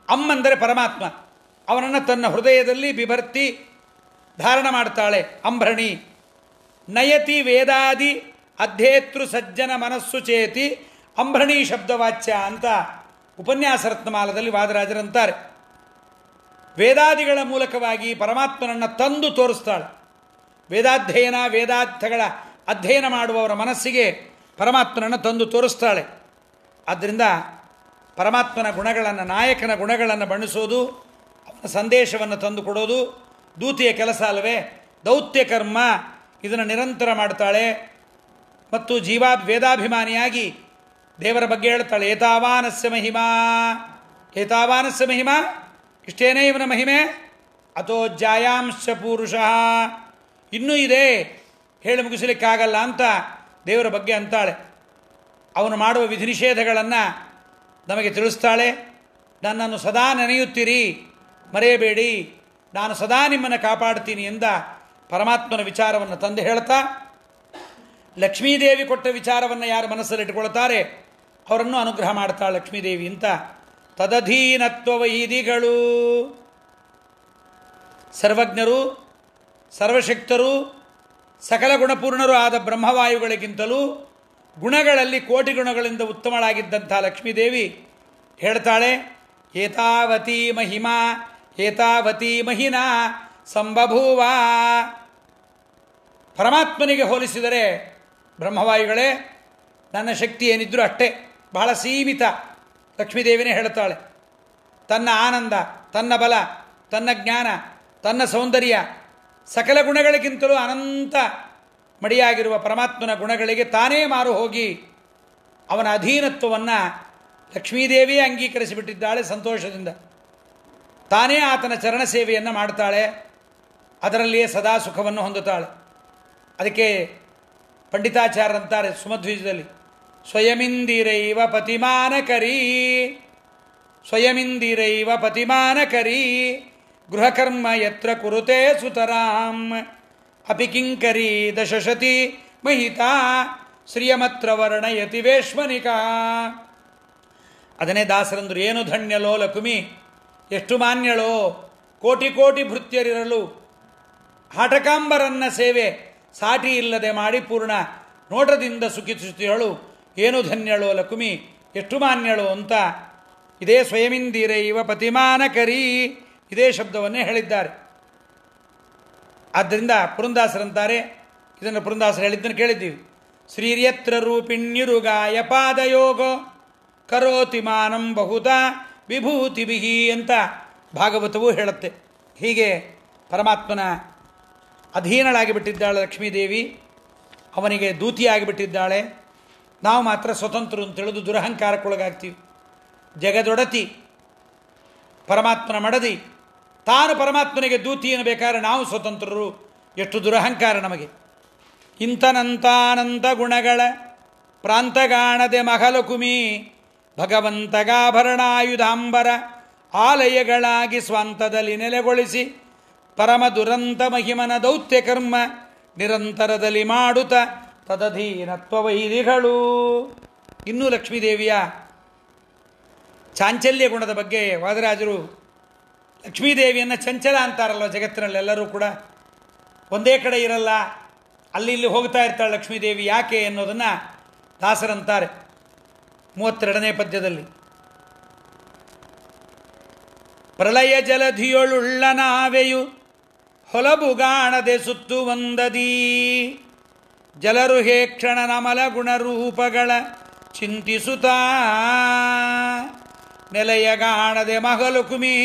ಅಂದರೆ ಪರಮಾತ್ಮ, ಅವನನ್ನು ತನ್ನ ಹೃದಯದಲ್ಲಿ ಬಿಭರ್ತಿ ಧಾರಣ ಮಾಡ್ತಾಳೆ. ಅಂಬ್ರಣಿ ನಯತಿ ವೇದಾದಿ ಅಧ್ಯೇತೃ ಸಜ್ಜನ ಮನಸ್ಸು ಚೇತಿ ಅಂಬ್ರಣಿ ಶಬ್ದವಾಚ್ಯ ಅಂತ ಉಪನ್ಯಾಸ ರತ್ನಮಾಲದಲ್ಲಿ ವಾದರಾಜರಂತಾರೆ. ವೇದಾದಿಗಳ ಮೂಲಕವಾಗಿ ಪರಮಾತ್ಮನನ್ನು ತಂದು ತೋರಿಸ್ತಾಳೆ. ವೇದಾಧ್ಯಯನ ವೇದಾರ್ಥಗಳ ಅಧ್ಯಯನ ಮಾಡುವವರ ಮನಸ್ಸಿಗೆ ಪರಮಾತ್ಮನನ್ನು ತಂದು ತೋರಿಸ್ತಾಳೆ. ಆದ್ದರಿಂದ ಪರಮಾತ್ಮನ ಗುಣಗಳನ್ನು, ನಾಯಕನ ಗುಣಗಳನ್ನು ಬಣ್ಣಿಸೋದು, ಅವನ ಸಂದೇಶವನ್ನು ತಂದು ಕೊಡೋದು ದೂತಿಯ ಕೆಲಸ ಅಲ್ಲವೇ? ದೌತ್ಯ ಕರ್ಮ ಇದನ್ನು ನಿರಂತರ ಮಾಡ್ತಾಳೆ. ಮತ್ತು ವೇದಾಭಿಮಾನಿಯಾಗಿ ದೇವರ ಬಗ್ಗೆ ಹೇಳ್ತಾಳೆ. ಏತಾವಾನಸ್ಯ ಮಹಿಮಾ, ಏತಾವಾನಸ್ಯ ಮಹಿಮಾ, ಇಷ್ಟೇನೇ ಇವನ ಮಹಿಮೆ. ಅಥೋ ಜಾಯಾಂಶ ಪುರುಷಃ, ಇನ್ನೂ ಇದೆ, ಹೇಳಿ ಮುಗಿಸಲಿಕ್ಕಾಗಲ್ಲ ಅಂತ ದೇವರ ಬಗ್ಗೆ ಅಂತಾಳೆ. ಅವನು ಮಾಡುವ ವಿಧಿನಿಷೇಧಗಳನ್ನು ನಮಗೆ ತಿಳಿಸ್ತಾಳೆ. ನನ್ನನ್ನು ಸದಾ ನೆನೆಯುತ್ತೀರಿ, ಮರೆಯಬೇಡಿ, ನಾನು ಸದಾ ನಿಮ್ಮನ್ನು ಕಾಪಾಡ್ತೀನಿ ಎಂದ ಪರಮಾತ್ಮನ ವಿಚಾರವನ್ನು ತಂದು ಹೇಳ್ತಾ, ಲಕ್ಷ್ಮೀದೇವಿ ಕೊಟ್ಟ ವಿಚಾರವನ್ನು ಯಾರು ಮನಸ್ಸಲ್ಲಿಟ್ಟುಕೊಳ್ತಾರೆ ಅವರನ್ನು ಅನುಗ್ರಹ ಮಾಡ್ತಾಳೆ ಲಕ್ಷ್ಮೀದೇವಿ ಅಂತ. ತದಧೀನತ್ವ ವೈದಿಗಳು, ಸರ್ವಜ್ಞರು, ಸರ್ವಶಕ್ತರು, ಸಕಲ ಗುಣಪೂರ್ಣರು ಆದ ಬ್ರಹ್ಮವಾಯುಗಳಿಗಿಂತಲೂ ಗುಣಗಳಲ್ಲಿ ಕೋಟಿ ಗುಣಗಳಿಂದ ಉತ್ತಮಳಾಗಿದ್ದಂಥ ಲಕ್ಷ್ಮೀದೇವಿ ಹೇಳ್ತಾಳೆ, ಏತಾವತಿ ಮಹಿಮಾ ಏತಾವತಿ ಮಹಿನಾ ಸಂಬಭೂವ. ಪರಮಾತ್ಮನಿಗೆ ಹೋಲಿಸಿದರೆ ಬ್ರಹ್ಮವಾಯುಗಳೇ ನನ್ನ ಶಕ್ತಿ ಏನಿದ್ರೂ ಅಷ್ಟೇ, ಬಹಳ ಸೀಮಿತ. ಲಕ್ಷ್ಮೀದೇವಿನೇ ಹೇಳ್ತಾಳೆ, ತನ್ನ ಆನಂದ, ತನ್ನ ಬಲ, ತನ್ನ ಜ್ಞಾನ, ತನ್ನ ಸೌಂದರ್ಯ, ಸಕಲ ಗುಣಗಳಿಗಿಂತಲೂ ಅನಂತ ಮಡಿಯಾಗಿರುವ ಪರಮಾತ್ಮನ ಗುಣಗಳಿಗೆ ತಾನೇ ಮಾರು ಹೋಗಿ ಅವನ ಅಧೀನತ್ವವನ್ನು ಲಕ್ಷ್ಮೀದೇವಿಯೇ ಅಂಗೀಕರಿಸಿಬಿಟ್ಟಿದ್ದಾಳೆ. ಸಂತೋಷದಿಂದ ತಾನೇ ಆತನ ಚರಣ ಸೇವೆಯನ್ನು ಮಾಡ್ತಾಳೆ, ಅದರಲ್ಲಿಯೇ ಸದಾ ಸುಖವನ್ನು ಹೊಂದುತ್ತಾಳೆ. ಅದಕ್ಕೆ ಪಂಡಿತಾಚಾರ್ಯರಂತಾರೆ ಸುಮಧ್ವಿಜದಲ್ಲಿ, ಸ್ವಯಮಿಂದಿರೈವ ಪತಿಮಾನಕರೀ, ಸ್ವಯಮಿಂದಿರೈವ ಪತಿಮಾನಕರೀ ಗೃಹಕರ್ಮ ಯತ್ರ ಕುರುತೆ ಸುತರಾಂ ಅಪಿ ಕಿಂಕರಿ ದಶಶತಿ ಮಹಿತಾ ಶ್ರಿಯಮತ್ರ ವರ್ಣಯತಿ ವೇಶ್ಮನಿಕಾ. ಅದನ್ನೇ ದಾಸರಂದರು, ಏನು ಧನ್ಯಲೋ ಲಕುಮಿ, ಎಷ್ಟು ಮಾನ್ಯಳೋ, ಕೋಟಿ ಕೋಟಿ ಭೃತ್ಯರಿರಲು ಹಾಟಕಾಂಬರನ್ನ ಸೇವೆ ಸಾಟಿ ಇಲ್ಲದೆ ಮಾಡಿ ಪೂರ್ಣ ನೋಟದಿಂದ ಸುಖಿಸುತ್ತಿರಳು, ಏನು ಧನ್ಯಳೋ ಲಕುಮಿ, ಎಷ್ಟು ಮಾನ್ಯಳೋ ಅಂತ ಇದೇ ಸ್ವಯಮಿಂದಿರೈವ ಪತಿಮಾನಕರೀ ಇದೇ ಶಬ್ದವನ್ನೇ ಹೇಳಿದ್ದಾರೆ. ಆದ್ದರಿಂದ ಪುರಂದಾಸರಂತಾರೆ, ಇದನ್ನು ಪುರಂದಾಸರು ಹೇಳಿದ್ದನ್ನು ಕೇಳಿದ್ದೀವಿ, ಶ್ರೀರ್ಯತ್ರ ರೂಪಿಣ್ಯುರುಗಾಯ ಪಾದಯೋಗೋ ಕರೋತಿ ಮಾನಂ ಬಹುತ ವಿಭೂತಿಭಿಹಿ ಅಂತ ಭಾಗವತವೂ ಹೇಳುತ್ತೆ. ಹೀಗೆ ಪರಮಾತ್ಮನ ಅಧೀನಳಾಗಿಬಿಟ್ಟಿದ್ದಾಳೆ ಲಕ್ಷ್ಮೀದೇವಿ, ಅವನಿಗೆ ದೂತಿಯಾಗಿಬಿಟ್ಟಿದ್ದಾಳೆ. ನಾವು ಮಾತ್ರ ಸ್ವತಂತ್ರರು ಅಂತ ತಿಳಿದು ದುರಹಂಕಾರಕ್ಕೊಳಗಾಗ್ತೀವಿ. ಜಗದೊಡತಿ ಪರಮಾತ್ಮನ ಮಡದಿ, ತಾನು ಪರಮಾತ್ಮನಿಗೆ ದೂತಿಯನ್ನು ಬೇಕಾದ್ರೆ ನಾವು ಸ್ವತಂತ್ರರು, ಎಷ್ಟು ದುರಹಂಕಾರ ನಮಗೆ. ಇಂಥನಂತಾನಂತ ಗುಣಗಳ ಪ್ರಾಂತಗಾಣದೆ ಮಹಲಕುಮಿ ಭಗವಂತಗಾಭರಣಾಯುಧಾಂಬರ ಆಲಯಗಳಾಗಿ ಸ್ವಂತದಲ್ಲಿ ನೆಲೆಗೊಳಿಸಿ ಪರಮ ದುರಂತ ಮಹಿಮನ ದೌತ್ಯ ಕರ್ಮ ನಿರಂತರದಲ್ಲಿ ಮಾಡುತ್ತ ತದಧೀನತ್ವ ವೈದಿಗಳು. ಇನ್ನೂ ಲಕ್ಷ್ಮೀದೇವಿಯ ಚಾಂಚಲ್ಯ ಗುಣದ ಬಗ್ಗೆ ವಾದರಾಜರು, ಲಕ್ಷ್ಮೀದೇವಿಯನ್ನು ಚಂಚಲ ಅಂತಾರಲ್ವ ಜಗತ್ತಿನಲ್ಲಿ, ಎಲ್ಲರೂ ಕೂಡ ಒಂದೇ ಕಡೆ ಇರಲ್ಲ, ಅಲ್ಲಿ ಇಲ್ಲಿ ಹೋಗ್ತಾ ಇರ್ತಾಳೆ ಲಕ್ಷ್ಮೀದೇವಿ. ಯಾಕೆ ಅನ್ನೋದನ್ನು ದಾಸರಂತಾರೆ 32ನೇ ಪದ್ಯದಲ್ಲಿ, ಪ್ರಳಯ ಜಲಧಿಯೊಳುಳ್ಳ ನಾವೆಯು ಹೊಲಬುಗಾಣದೆ ಸುತ್ತುವಂದದೀ ಜಲರು ಹೇಕ್ಷಣ ನಮಲ ಗುಣರೂಪಗಳ ಚಿಂತಿಸುತ್ತಾ ನೆಲೆಯಗಾಣದೆ ಮಗಲುಕುಮಿ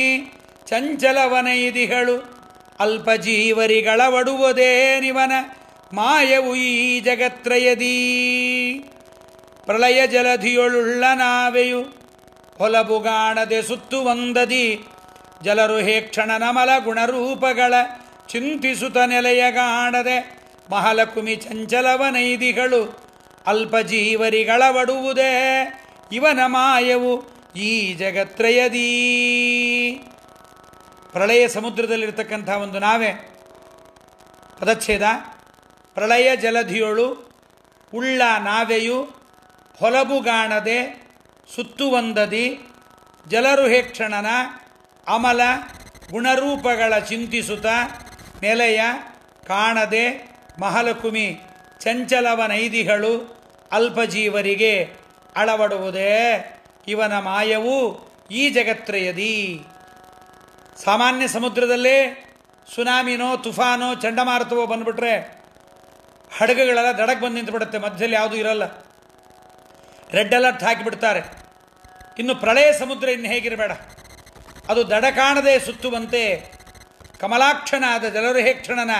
ಚಂಚಲವನೈದಿಗಳು ಅಲ್ಪಜೀವರಿಗಳ ಒಡುವುದೇ ನಿವನ ಮಾಯವು ಈ ಜಗತ್ರಯದೀ ಪ್ರಳಯ ಜಲಧಿಯೊಳುಳ್ಳ ನಾವೆಯು ಹೊಲಬುಗಾಣದೆ ಸುತ್ತುವಂದದಿ ಜಲರು ಹೇಕ್ಷಣ ನಮಲ ಗುಣರೂಪಗಳ ಚಿಂತಿಸುತ್ತ ನೆಲೆಯಗಾಣದೆ ಮಹಲಕುಮಿ ಚಂಚಲವನೈದಿಗಳು ಅಲ್ಪಜೀವರಿಗಳ ಒಡುವುದೇ ಇವನ ಮಾಯವು ಈ ಜಗತ್ರಯದೀ. ಪ್ರಳಯ ಸಮುದ್ರದಲ್ಲಿರ್ತಕ್ಕಂಥ ಒಂದು ನಾವೆ. ಪದಚ್ಛೇದ. ಪ್ರಳಯ ಜಲಧಿಯೊಳು ಉಳ್ಳ ನಾವೆಯು ಹೊಲಬುಗಾಣದೆ ಸುತ್ತುವಂದದಿ ಜಲರುಹೇಕ್ಷಣನ ಅಮಲ ಗುಣರೂಪಗಳ ಚಿಂತಿಸುತ್ತ ನೆಲೆಯ ಕಾಣದೆ ಮಹಲಕುಮಿ ಚಂಚಲವನೈದಿಗಳು ಅಲ್ಪಜೀವರಿಗೆ ಅಳವಡುವುದೇ ಇವನ ಮಾಯವು ಈ ಜಗತ್ರಯದಿ. ಸಾಮಾನ್ಯ ಸಮುದ್ರದಲ್ಲೇ ಸುನಾಮಿನೋ ತುಫಾನೋ ಚಂಡಮಾರುತವೋ ಬಂದುಬಿಟ್ರೆ ಹಡಗುಗಳೆಲ್ಲ ದಡಕ್ಕೆ ಬಂದು ನಿಂತುಬಿಡುತ್ತೆ, ಮಧ್ಯದಲ್ಲಿ ಯಾವುದೂ ಇರಲ್ಲ, ರೆಡ್ ಅಲರ್ಟ್ ಹಾಕಿಬಿಡ್ತಾರೆ. ಇನ್ನು ಪ್ರಳಯ ಸಮುದ್ರ ಇನ್ನು ಹೇಗಿರಬೇಡ, ಅದು ದಡ ಕಾಣದೆ ಸುತ್ತುವಂತೆ ಕಮಲಾಕ್ಷನಾದ ಜಲರುಹೇಕ್ಷಣನ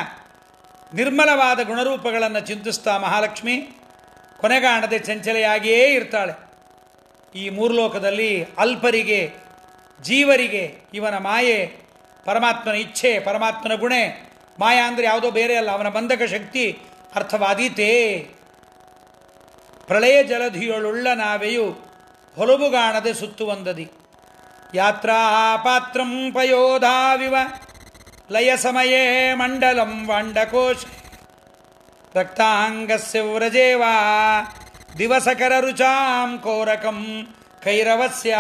ನಿರ್ಮಲವಾದ ಗುಣರೂಪಗಳನ್ನು ಚಿಂತಿಸ್ತಾ ಮಹಾಲಕ್ಷ್ಮಿ ಕೊನೆಗಾಣದೆ ಚಂಚಲೆಯಾಗಿಯೇ ಇರ್ತಾಳೆ. ಈ ಮೂರ್ಲೋಕದಲ್ಲಿ ಅಲ್ಪರಿಗೆ ಜೀವರಿಗೆ ಇವನ ಮಾಯೆ, ಪರಮಾತ್ಮನ ಇಚ್ಛೆ, ಪರಮಾತ್ಮನ ಗುಣೆ. ಮಾಯಾ ಅಂದರೆ ಯಾವುದೋ ಬೇರೆ ಅಲ್ಲ, ಅವನ ಬಂಧಕ ಶಕ್ತಿ ಅರ್ಥವಾದೀತೇ. ಪ್ರಳಯ ಜಲಧಿಯೊಳುಳ್ಳ ನಾವೆಯು ಹೊಲಬುಗಾಣದೆ ಸುತ್ತುವಂದದಿ ಯಾತ್ರಾ ಪಾತ್ರಂ ಪಯೋಧಾವಿವ ಲಯ ಸಮಯೇ ಮಂಡಲಂ ವಾಂಡಕೋಶ ರಕ್ತಾಂಗಸ್ಯ ವ್ರಜೇವಾ ದಿವಸಕರ ರುಚಾಂ ಕೋರಕಂ ಕೈರವಸ್ಯ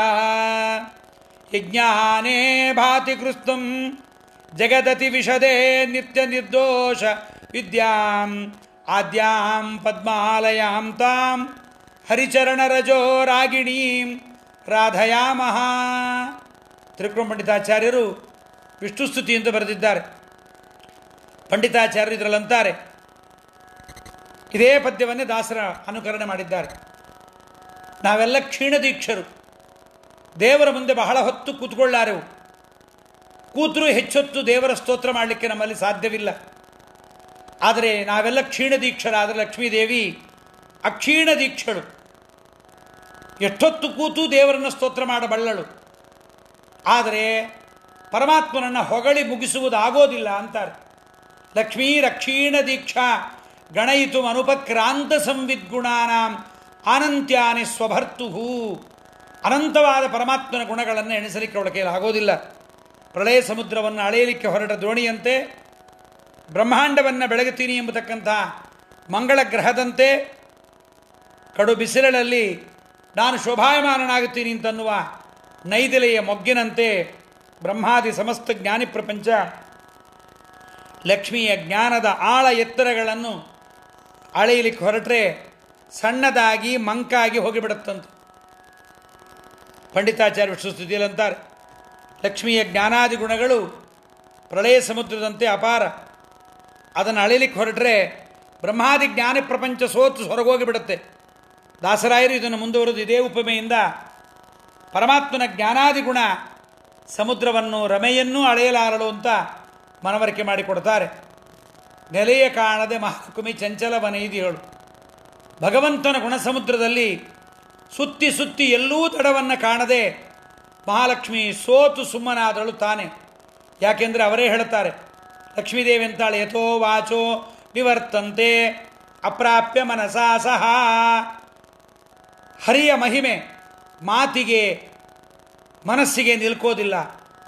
ಯಜ್ಞಾನೇ ಭಾತಿ ಕೃಸ್ತಂ ಜಗದತಿ ವಿಶದೇ ನಿತ್ಯ ನಿರ್ದೋಷ ವಿದ್ಯಾಂ ಆದ್ಯಾಂ ಪದ್ಮಾಲಯಾಂ ತಾಂ ಹರಿಚರಣರಜೋ ರಾಗಿಣೀಂ ರಾಧಯಾಮಹ. ತ್ರಿಕುಣ ಪಂಡಿತಾಚಾರ್ಯರು ವಿಷ್ಣುಸ್ತುತಿ ಎಂದು ಬರೆದಿದ್ದಾರೆ. ಪಂಡಿತಾಚಾರ್ಯರು ಇದರಲ್ಲಂತಾರೆ, ಇದೇ ಪದ್ಯವನ್ನೇ ದಾಸರ ಅನುಕರಣೆ ಮಾಡಿದ್ದಾರೆ. ನಾವೆಲ್ಲ ಕ್ಷೀಣದೀಕ್ಷರು, ದೇವರ ಮುಂದೆ ಬಹಳ ಹೊತ್ತು ಕೂತ್ಕೊಳ್ಳಾರೆವು. ಕೂತರೂ ಹೆಚ್ಚೊತ್ತು ದೇವರ ಸ್ತೋತ್ರ ಮಾಡಲಿಕ್ಕೆ ನಮ್ಮಲ್ಲಿ ಸಾಧ್ಯವಿಲ್ಲ. ಆದರೆ ನಾವೆಲ್ಲ ಕ್ಷೀಣದೀಕ್ಷರಾದರೆ ಲಕ್ಷ್ಮೀದೇವಿ ಅಕ್ಷೀಣ ದೀಕ್ಷಳು. ಎಷ್ಟೊತ್ತು ಕೂತು ದೇವರನ್ನು ಸ್ತೋತ್ರ ಮಾಡಬಲ್ಲಳು. ಆದರೆ ಪರಮಾತ್ಮನನ್ನು ಹೊಗಳಿ ಮುಗಿಸುವುದಾಗೋದಿಲ್ಲ ಅಂತಾರೆ. ಲಕ್ಷ್ಮೀ ರಕ್ಷೀಣ ದೀಕ್ಷಾ ಗಣಯಿತು ಅನುಪಕ್ರಾಂತ ಸಂವಿದ್ಗುಣಾನಾಂ ಅನಂತ್ಯಾನಿ ಸ್ವಭರ್ತುಹು. ಅನಂತವಾದ ಪರಮಾತ್ಮನ ಗುಣಗಳನ್ನು ಎಣಿಸಲಿಕ್ಕೆ ಅವಳ ಕೈಯಲ್ಲಿ ಆಗೋದಿಲ್ಲ. ಪ್ರಳಯ ಸಮುದ್ರವನ್ನು ಅಳೆಯಲಿಕ್ಕೆ ಹೊರಟ ದೋಣಿಯಂತೆ, ಬ್ರಹ್ಮಾಂಡವನ್ನು ಬೆಳಗುತ್ತೀನಿ ಎಂಬತಕ್ಕಂಥ ಮಂಗಳ ಗ್ರಹದಂತೆ, ಕಡು ಬಿಸಿಲಲ್ಲಿ ನಾನು ಶೋಭಾಯಮಾನನಾಗುತ್ತೀನಿ ಅಂತನ್ನುವ ನೈದಿಲೆಯ ಮೊಗ್ಗಿನಂತೆ ಬ್ರಹ್ಮಾದಿ ಸಮಸ್ತ ಜ್ಞಾನಿ ಪ್ರಪಂಚ ಲಕ್ಷ್ಮಿಯ ಜ್ಞಾನದ ಆಳ ಎತ್ತರಗಳನ್ನು ಅಳೆಯಲಿಕ್ಕೆ ಹೊರಟ್ರೆ ಸಣ್ಣದಾಗಿ ಮಂಕಾಗಿ ಹೋಗಿಬಿಡುತ್ತಂತೆ. ಪಂಡಿತಾಚಾರ್ಯ ವಿಷ್ಣುಸ್ತುತಿಯಲ್ಲಂತಾರೆ, ಲಕ್ಷ್ಮಿಯ ಜ್ಞಾನಾದಿ ಗುಣಗಳು ಪ್ರಳಯ ಸಮುದ್ರದಂತೆ ಅಪಾರ. ಅದನ್ನು ಅಳೆಯಲಿಕ್ಕೆ ಹೊರಟ್ರೆ ಬ್ರಹ್ಮಾದಿ ಜ್ಞಾನಿ ಪ್ರಪಂಚ ಸೋತು ಹೊರಗೋಗಿಬಿಡುತ್ತೆ. ದಾಸರಾಯರು ಇದನ್ನು ಮುಂದುವರೆದು ಇದೇ ಉಪಮೆಯಿಂದ ಪರಮಾತ್ಮನ ಜ್ಞಾನಾದಿ ಗುಣ ಸಮುದ್ರವನ್ನು ರಮೆಯನ್ನೂ ಅಳೆಯಲಾರಳು ಅಂತ ಮನವರಿಕೆ ಮಾಡಿಕೊಡ್ತಾರೆ. ನೆಲೆಯ ಕಾಣದೆ ಮಹಾಕುಮಿ ಚಂಚಲವನೈದಿಗಳು. ಭಗವಂತನ ಗುಣಸಮುದ್ರದಲ್ಲಿ ಸುತ್ತಿ ಸುತ್ತಿ ಎಲ್ಲೂ ತಡವನ್ನು ಕಾಣದೆ ಮಹಾಲಕ್ಷ್ಮಿ ಸೋತು ಸುಮ್ಮನಾದಳು ತಾನೆ. ಯಾಕೆಂದರೆ ಅವರೇ ಹೇಳ್ತಾರೆ, ಲಕ್ಷ್ಮೀದೇವಿ ಅಂತಾಳೆ, ಯಥೋ ವಾಚೋ ನಿವರ್ತಂತೆ ಅಪ್ರಾಪ್ಯ ಮನಸಾ ಸಹ. ಹರಿಯ ಮಹಿಮೆ ಮಾತಿಗೆ ಮನಸ್ಸಿಗೆ ನಿಲ್ಕೋದಿಲ್ಲ.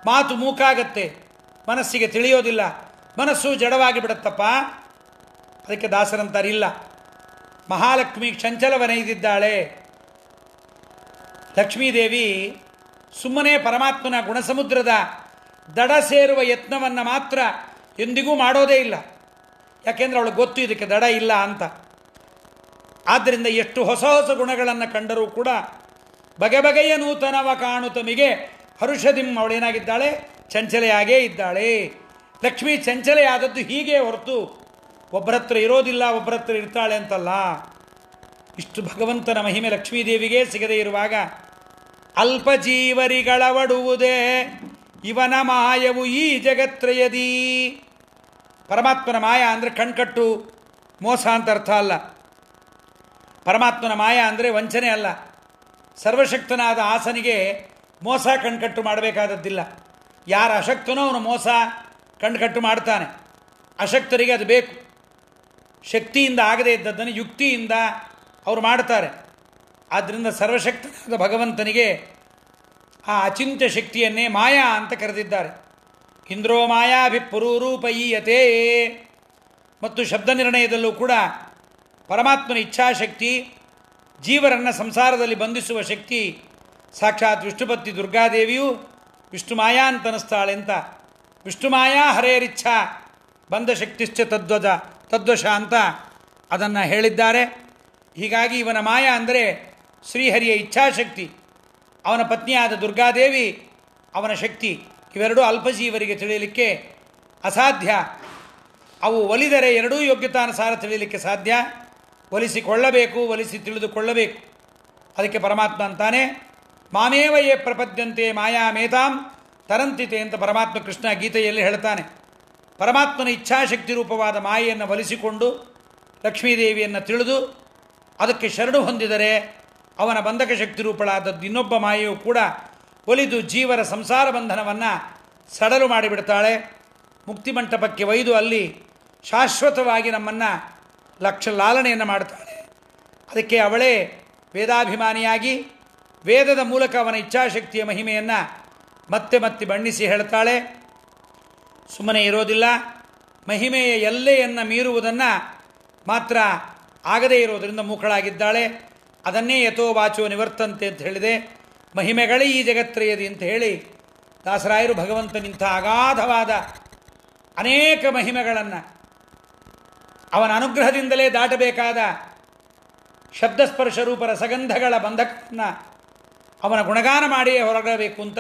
ಮಾತು ಮೂಕಾಗತ್ತೆ, ಮನಸ್ಸಿಗೆ ತಿಳಿಯೋದಿಲ್ಲ, ಮನಸ್ಸು ಜಡವಾಗಿ ಬಿಡುತ್ತಪ್ಪ. ಅದಕ್ಕೆ ದಾಸರಂತಾರಿಲ್ಲ, ಮಹಾಲಕ್ಷ್ಮಿ ಚಂಚಲವನೈದಿದ್ದಾಳೆ. ಲಕ್ಷ್ಮೀದೇವಿ ಸುಮ್ಮನೆ ಪರಮಾತ್ಮನ ಗುಣಸಮುದ್ರದ ದಡ ಸೇರುವ ಯತ್ನವನ್ನು ಮಾತ್ರ ಎಂದಿಗೂ ಮಾಡೋದೇ ಇಲ್ಲ. ಯಾಕೆಂದರೆ ಅವಳಿಗೆ ಗೊತ್ತು ಇದಕ್ಕೆ ದಡ ಇಲ್ಲ ಅಂತ. ಆದ್ದರಿಂದ ಎಷ್ಟು ಹೊಸ ಹೊಸ ಗುಣಗಳನ್ನು ಕಂಡರೂ ಕೂಡ ಬಗೆ ಬಗೆಯ ನೂತನವ ಕಾಣು ತಮಿಗೆ ಹರುಷದಿಂ. ಅವಳೇನಾಗಿದ್ದಾಳೆ? ಚಂಚಲೆಯಾಗೇ ಇದ್ದಾಳೆ. ಲಕ್ಷ್ಮೀ ಚಂಚಲೆಯಾದದ್ದು ಹೀಗೆ ಹೊರತು ಒಬ್ಬರ ಹತ್ರ ಇರೋದಿಲ್ಲ, ಒಬ್ಬರ ಹತ್ರ ಇರ್ತಾಳೆ ಅಂತಲ್ಲ. ಇಷ್ಟು ಭಗವಂತನ ಮಹಿಮೆ ಲಕ್ಷ್ಮೀದೇವಿಗೆ ಸಿಗದೇ ಇರುವಾಗ ಅಲ್ಪಜೀವರಿಗಳವಡುವುದೇ ಇವನ ಮಾಯವು ಈ ಜಗತ್ರಯದಿ. ಪರಮಾತ್ಮನ ಮಾಯ ಅಂದರೆ ಕಣ್ಕಟ್ಟು ಮೋಸ ಅಂತ ಅರ್ಥ ಅಲ್ಲ. ಪರಮಾತ್ಮನ ಮಾಯ ಅಂದರೆ ವಂಚನೆ ಅಲ್ಲ. ಸರ್ವಶಕ್ತನಾದ ಆಸನಿಗೆ ಮೋಸ ಕಣ್ಕಟ್ಟು ಮಾಡಬೇಕಾದದ್ದಿಲ್ಲ. ಯಾರು ಅಶಕ್ತನೋ ಅವನು ಮೋಸ ಕಣ್ಕಟ್ಟು ಮಾಡ್ತಾನೆ. ಅಶಕ್ತರಿಗೆ ಅದು ಬೇಕು. ಶಕ್ತಿಯಿಂದ ಆಗದೇ ಇದ್ದದ್ದನ್ನು ಯುಕ್ತಿಯಿಂದ ಅವರು ಮಾಡ್ತಾರೆ. ಆದ್ದರಿಂದ ಸರ್ವಶಕ್ತನಾದ ಭಗವಂತನಿಗೆ ಆ ಅಚಿಂತ್ಯ ಶಕ್ತಿಯನ್ನೇ ಮಾಯಾ ಅಂತ ಕರೆದಿದ್ದಾರೆ. ಇಂದ್ರೋ ಮಾಯಾಭಿಪುರೂಪಯೀಯತೆ. ಮತ್ತು ಶಬ್ದ ನಿರ್ಣಯದಲ್ಲೂ ಕೂಡ ಪರಮಾತ್ಮನ ಇಚ್ಛಾಶಕ್ತಿ, ಜೀವರನ್ನು ಸಂಸಾರದಲ್ಲಿ ಬಂಧಿಸುವ ಶಕ್ತಿ ಸಾಕ್ಷಾತ್ ವಿಷ್ಣುಪತ್ನಿ ದುರ್ಗಾದೇವಿಯು ವಿಷ್ಣು ಮಾಯಾ ಅಂತ ಅನ್ನಿಸ್ತಾಳೆ ಅಂತ. ವಿಷ್ಣು ಮಾಯಾ ಹರೇರಿಚ್ಛಾ ಬಂಧ ಶಕ್ತಿಶ್ಚ ತದ್ವಶ ಅಂತ ಅದನ್ನು ಹೇಳಿದ್ದಾರೆ. ಹೀಗಾಗಿ ಇವನ ಮಾಯಾ ಅಂದರೆ ಶ್ರೀಹರಿಯ ಇಚ್ಛಾಶಕ್ತಿ, ಅವನ ಪತ್ನಿಯಾದ ದುರ್ಗಾದೇವಿ ಅವನ ಶಕ್ತಿ. ಇವೆರಡೂ ಅಲ್ಪಜೀವರಿಗೆ ತಿಳಿಯಲಿಕ್ಕೆ ಅಸಾಧ್ಯ. ಅವು ಒಲಿದರೆ ಎರಡೂ ಯೋಗ್ಯತಾನುಸಾರ ತಿಳಿಯಲಿಕ್ಕೆ ಸಾಧ್ಯ. ಒಲಿಸಿಕೊಳ್ಳಬೇಕು, ಒಲಿಸಿ ತಿಳಿದುಕೊಳ್ಳಬೇಕು. ಅದಕ್ಕೆ ಪರಮಾತ್ಮ ಅಂತಾನೆ ಮಾಮೇವಯೇ ಪ್ರಪದ್ಯಂತೆ ಮಾಯಾಮೇತಾಂ ತರಂತಿತೆ ಅಂತ ಪರಮಾತ್ಮ ಕೃಷ್ಣ ಗೀತೆಯಲ್ಲಿ ಹೇಳ್ತಾನೆ. ಪರಮಾತ್ಮನ ಇಚ್ಛಾಶಕ್ತಿ ರೂಪವಾದ ಮಾಯೆಯನ್ನು ಒಲಿಸಿಕೊಂಡು ಲಕ್ಷ್ಮೀದೇವಿಯನ್ನು ತಿಳಿದು ಅದಕ್ಕೆ ಶರಣು ಹೊಂದಿದರೆ ಅವನ ಬಂಧಕ ಶಕ್ತಿ ರೂಪಳಾದದ್ದು ಇನ್ನೊಬ್ಬ ಮಾಯೆಯು ಕೂಡ ಒಲಿದು ಜೀವರ ಸಂಸಾರ ಬಂಧನವನ್ನು ಸಡಲು ಮಾಡಿಬಿಡ್ತಾಳೆ. ಮುಕ್ತಿಮಂಟಪಕ್ಕೆ ಒಯ್ದು ಅಲ್ಲಿ ಶಾಶ್ವತವಾಗಿ ನಮ್ಮನ್ನು ಲಾಲನೆಯನ್ನು ಮಾಡ್ತಾಳೆ. ಅದಕ್ಕೆ ಅವಳೇ ವೇದಾಭಿಮಾನಿಯಾಗಿ ವೇದದ ಮೂಲಕ ಅವನ ಇಚ್ಛಾಶಕ್ತಿಯ ಮಹಿಮೆಯನ್ನು ಮತ್ತೆ ಮತ್ತೆ ಬಣ್ಣಿಸಿ ಹೇಳ್ತಾಳೆ. ಸುಮ್ಮನೆ ಇರೋದಿಲ್ಲ. ಮಹಿಮೆಯ ಎಲ್ಲೆಯನ್ನು ಮೀರುವುದನ್ನು ಮಾತ್ರ ಆಗದೇ ಇರೋದರಿಂದ ಮೂಕಳಾಗಿದ್ದಾಳೆ. ಅದನ್ನೇ ಯಥೋ ವಾಚೋ ನಿವರ್ತಂತೆ ಅಂತ ಹೇಳಿದೆ. ಮಹಿಮೆಗಳೇ ಈ ಜಗತ್ರಯದಿ ಅಂತ ಹೇಳಿ ದಾಸರಾಯರು ಭಗವಂತನಿಂಥ ಅಗಾಧವಾದ ಅನೇಕ ಮಹಿಮೆಗಳನ್ನು ಅವನ ಅನುಗ್ರಹದಿಂದಲೇ ದಾಟಬೇಕಾದ ಶಬ್ದಸ್ಪರ್ಶ ರೂಪ ರಸಗಂಧಗಳ ಬಂಧಕವನ್ನು ಅವನ ಗುಣಗಾನ ಮಾಡಿಯೇ ಹೊರಗಬೇಕು ಅಂತ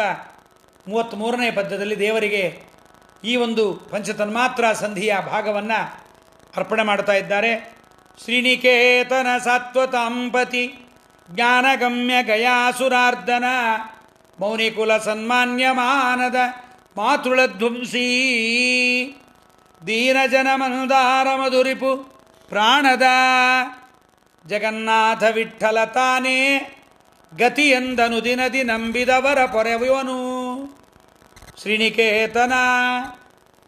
33ನೇ ಪದ್ಯದಲ್ಲಿ ದೇವರಿಗೆ ಈ ಒಂದು ಪಂಚತನ್ಮಾತ್ರ ಸಂಧಿಯ ಭಾಗವನ್ನು ಅರ್ಪಣೆ ಮಾಡ್ತಾ ಇದ್ದಾರೆ. ಶ್ರೀನಿಕೇತನ ಸಾತ್ವತಾಂಪತಿ ಜ್ಞಾನಗಮ್ಯ ಗಯಾಸುರಾರ್ಧನ ಮೌನಿಕುಲ ಸನ್ಮಾನ್ಯಮಾನದ ಮಾತೃಳಧ್ವಂಸೀ ದೀನಜನ ಮಂದಾರ ಮಧುರಿಪು ಪ್ರಾಣದ ಜಗನ್ನಾಥ ವಿಠ್ಠಲ ತಾನೇ ಗತಿಯೆಂದನು ದಿನದಿ ನಂಬಿದವರ ಪೊರೆಯುವನು. ಶ್ರೀನಿಕೇತನ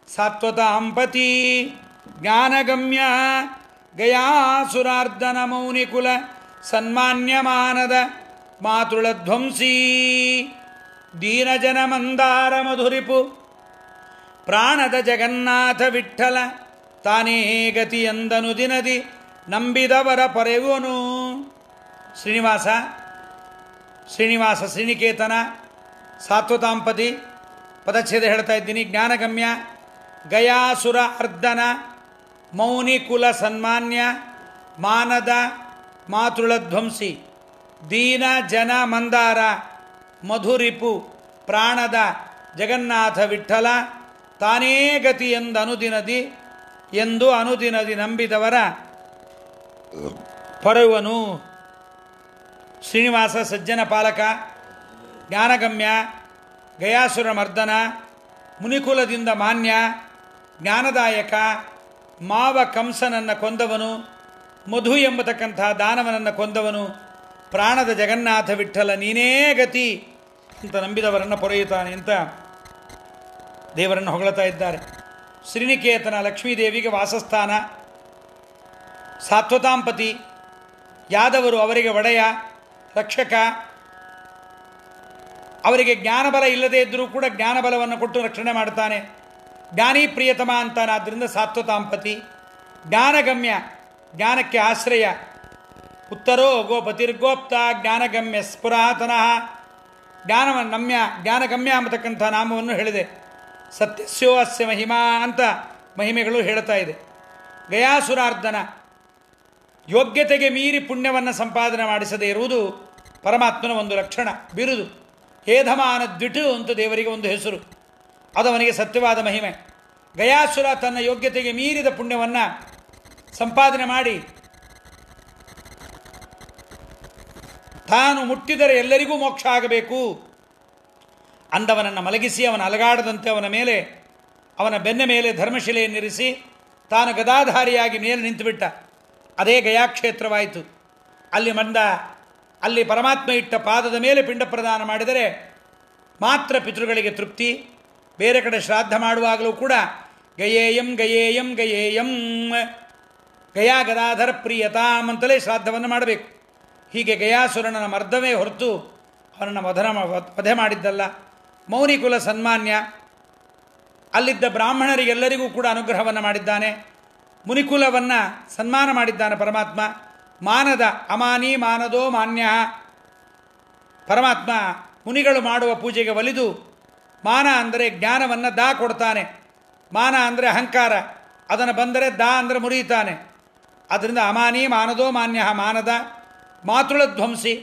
ಸಾತ್ವತಾಂಪತಿ ಜ್ಞಾನಗಮ್ಯ ಗಯಾಸುರಾರ್ಧನ ಮೌನಿಕುಲ ಸನ್ಮಾನ್ಯಮಾನದ ಮಾತೃಳಧ್ವಂಸೀ ದೀನಜನ ಮಂದಾರ ಮಧುರಿಪು ಪ್ರಾಣದ ಜಗನ್ನಾಥ ವಿಠ್ಠಲ ತಾನೇ ಗತಿಯೆಂದನು ದಿನದಿ ನಂಬಿದವರ ಪೊರೆಯುವನು. ಶ್ರೀನಿವಾಸ ಶ್ರೀನಿಕೇತನ ಸಾತ್ವತಾಂಪತಿ ಪದಚ್ಛೇದ ಹೇಳ್ತಾ ಇದ್ದೀನಿ. ಜ್ಞಾನಗಮ್ಯ ಗಯಾಸುರ ಅರ್ಧನ ಮೌನಿಕುಲ ಸನ್ಮಾನ್ಯ ಮಾನದ ಮಾತೃಳಧ್ವಂಸಿ ದೀನ ಜನ ಮಂದಾರ ಮಧುರಿಪು ಪ್ರಾಣದ ಜಗನ್ನಾಥ ವಿಠ್ಠಲ ತಾನೇ ಗತಿ ಎಂದು ಅನುದಿನದಿ ನಂಬಿದವರ ಪೊರೆಯುವನು. ಶ್ರೀನಿವಾಸ ಸಜ್ಜನ ಪಾಲಕ, ಜ್ಞಾನಗಮ್ಯ, ಗಯಾಸುರ ಮರ್ದನ, ಮುನಿಕುಲದಿಂದ ಮಾನ್ಯ, ಜ್ಞಾನದಾಯಕ, ಮಾವ ಕಂಸನನ್ನು ಕೊಂದವನು, ಮಧು ಎಂಬತಕ್ಕಂಥ ದಾನವನನ್ನು ಕೊಂದವನು, ಪ್ರಾಣದ ಜಗನ್ನಾಥ ವಿಠ್ಠಲ ನೀನೇ ಗತಿ ಅಂತ ನಂಬಿದವರನ್ನು ಪೊರೆಯುತ್ತಾನೆ ಅಂತ ದೇವರನ್ನು ಹೊಗಳ್ತಾ ಇದ್ದಾರೆ. ಶ್ರೀನಿಕೇತನ ಲಕ್ಷ್ಮೀದೇವಿಗೆ ವಾಸಸ್ಥಾನ. ಸಾತ್ವತಾಂಪತಿ ಯಾದವರು ಅವರಿಗೆ ಒಡೆಯ, ರಕ್ಷಕ. ಅವರಿಗೆ ಜ್ಞಾನಬಲ ಇಲ್ಲದೇ ಇದ್ದರೂ ಕೂಡ ಜ್ಞಾನಬಲವನ್ನು ಕೊಟ್ಟು ರಕ್ಷಣೆ ಮಾಡ್ತಾನೆ. ಜ್ಞಾನಿ ಪ್ರಿಯತಮ ಅಂತಾನೆ. ಆದ್ದರಿಂದ ಸಾತ್ವತಾಂಪತಿ. ಜ್ಞಾನಗಮ್ಯ, ಜ್ಞಾನಕ್ಕೆ ಆಶ್ರಯ. ಉತ್ತರೋ ಗೋಪತಿರ್ಗೋಪ್ತ ಜ್ಞಾನಗಮ್ಯ ಸ್ಪುರಾತನಃ. ಜ್ಞಾನಗಮ್ಯ ಎಂಬತಕ್ಕಂಥ ನಾಮವನ್ನು ಹೇಳಿದೆ. ಸತ್ಯಸ್ಯೋ ಅಸ್ಯ ಮಹಿಮಾ ಅಂತ ಮಹಿಮೆಗಳು ಹೇಳ್ತಾ ಇದೆ. ಗಯಾಸುರಾರ್ಧನ, ಯೋಗ್ಯತೆಗೆ ಮೀರಿ ಪುಣ್ಯವನ್ನು ಸಂಪಾದನೆ ಮಾಡಿಸದೇ ಇರುವುದು ಪರಮಾತ್ಮನ ಒಂದು ಲಕ್ಷಣ, ಬಿರುದು. ಹೇಧಮಾನ ದ್ವಿಟು ಅಂತ ದೇವರಿಗೆ ಒಂದು ಹೆಸರು, ಅದು ಅವನಿಗೆ ಸತ್ಯವಾದ ಮಹಿಮೆ. ಗಯಾಸುರ ತನ್ನ ಯೋಗ್ಯತೆಗೆ ಮೀರಿದ ಪುಣ್ಯವನ್ನು ಸಂಪಾದನೆ ಮಾಡಿ ತಾನು ಮುಟ್ಟಿದರೆ ಎಲ್ಲರಿಗೂ ಮೋಕ್ಷ ಆಗಬೇಕು ಅಂದವನನ್ನು ಮಲಗಿಸಿ ಅವನ ಅಲಗಾಡದಂತೆ ಅವನ ಮೇಲೆ, ಅವನ ಬೆನ್ನ ಮೇಲೆ ಧರ್ಮಶಿಲೆಯನ್ನಿರಿಸಿ ತಾನು ಗದಾಧಾರಿಯಾಗಿ ಮೇಲೆ ನಿಂತುಬಿಟ್ಟ. ಅದೇ ಗಯಾಕ್ಷೇತ್ರವಾಯಿತು. ಅಲ್ಲಿ ಪರಮಾತ್ಮ ಇಟ್ಟ ಪಾದದ ಮೇಲೆ ಪಿಂಡ ಪ್ರದಾನ ಮಾಡಿದರೆ ಮಾತ್ರ ಪಿತೃಗಳಿಗೆ ತೃಪ್ತಿ. ಬೇರೆ ಕಡೆ ಶ್ರಾದ್ದ ಮಾಡುವಾಗಲೂ ಕೂಡ ಗಯೇಯಂ ಗಯೇಯಂ ಗಯೇಯಂ ಗಯಾ ಗದಾಧರ ಪ್ರಿಯತಾಮ್ ಅಂತಲೇ ಶ್ರಾದ್ದವನ್ನು ಮಾಡಬೇಕು. ಹೀಗೆ ಗಯಾಸುರನ ಮರ್ದವೇ ಹೊರತು ಅವನನ್ನು ವಧೆ ಮಾಡಿದ್ದಲ್ಲ. ಮೌನಿಕುಲ ಸನ್ಮಾನ್ಯ, ಅಲ್ಲಿದ್ದ ಬ್ರಾಹ್ಮಣರಿಗೆಲ್ಲರಿಗೂ ಕೂಡ ಅನುಗ್ರಹವನ್ನು ಮಾಡಿದ್ದಾನೆ. ಮುನಿಕುಲವನ್ನು ಸನ್ಮಾನ ಮಾಡಿದ್ದಾನೆ ಪರಮಾತ್ಮ. ಮಾನದ ಅಮಾನಿ ಮಾನದೋ ಮಾನ್ಯ, ಪರಮಾತ್ಮ ಮುನಿಗಳು ಮಾಡುವ ಪೂಜೆಗೆ ಒಲಿದು ಮಾನ ಅಂದರೆ ಜ್ಞಾನವನ್ನು ದಾ ಕೊಡ್ತಾನೆ. ಮಾನ ಅಂದರೆ ಅಹಂಕಾರ, ಅದನ್ನು ಬಂದರೆ ದಾ ಅಂದರೆ ಮುರಿಯುತ್ತಾನೆ. ಅದರಿಂದ ಅಮಾನಿ ಮಾನದೋ ಮಾನ್ಯ, ಮಾನದ ಮಾತೃಳ ಧ್ವಂಸಿ,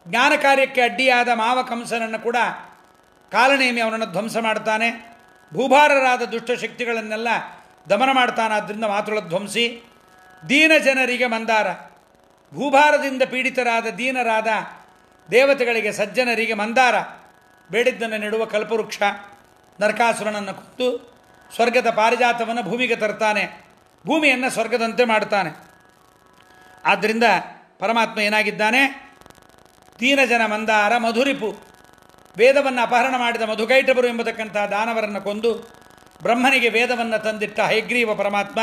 ಜ್ಞಾನ ಕಾರ್ಯಕ್ಕೆ ಅಡ್ಡಿಯಾದ ಮಾವ ಕಂಸನನ್ನು ಕೂಡ ಕಾಲನೇಮಿ ಅವನನ್ನು ಧ್ವಂಸ ಮಾಡ್ತಾನೆ. ಭೂಭಾರರಾದ ದುಷ್ಟಶಕ್ತಿಗಳನ್ನೆಲ್ಲ ದಮನ ಮಾಡ್ತಾನೆ. ಆದ್ದರಿಂದ ಮಾತೃಳ ಧ್ವಂಸಿ. ದೀನ ಜನರಿಗೆ ಮಂದಾರ, ಭೂಭಾರದಿಂದ ಪೀಡಿತರಾದ ದೀನರಾದ ದೇವತೆಗಳಿಗೆ ಸಜ್ಜನರಿಗೆ ಮಂದಾರ, ಬೇಡಿದ್ದನ್ನು ನೆಡುವ ಕಲ್ಪವೃಕ್ಷ. ನರಕಾಸುರನನ್ನು ಕೊಂದು ಸ್ವರ್ಗದ ಪಾರಿಜಾತವನ್ನು ಭೂಮಿಗೆ ತರ್ತಾನೆ, ಭೂಮಿಯನ್ನು ಸ್ವರ್ಗದಂತೆ ಮಾಡ್ತಾನೆ. ಆದ್ದರಿಂದ ಪರಮಾತ್ಮ ಏನಾಗಿದ್ದಾನೆ? ದೀನಜನ ಮಂದಾರ ಮಧುರಿಪು, ವೇದವನ್ನು ಅಪಹರಣ ಮಾಡಿದ ಮಧುಕೈಟಬರು ಎಂಬತಕ್ಕಂಥ ದಾನವರನ್ನು ಕೊಂದು ಬ್ರಹ್ಮನಿಗೆ ವೇದವನ್ನು ತಂದಿಟ್ಟ ಹಯಗ್ರೀವ ಪರಮಾತ್ಮ.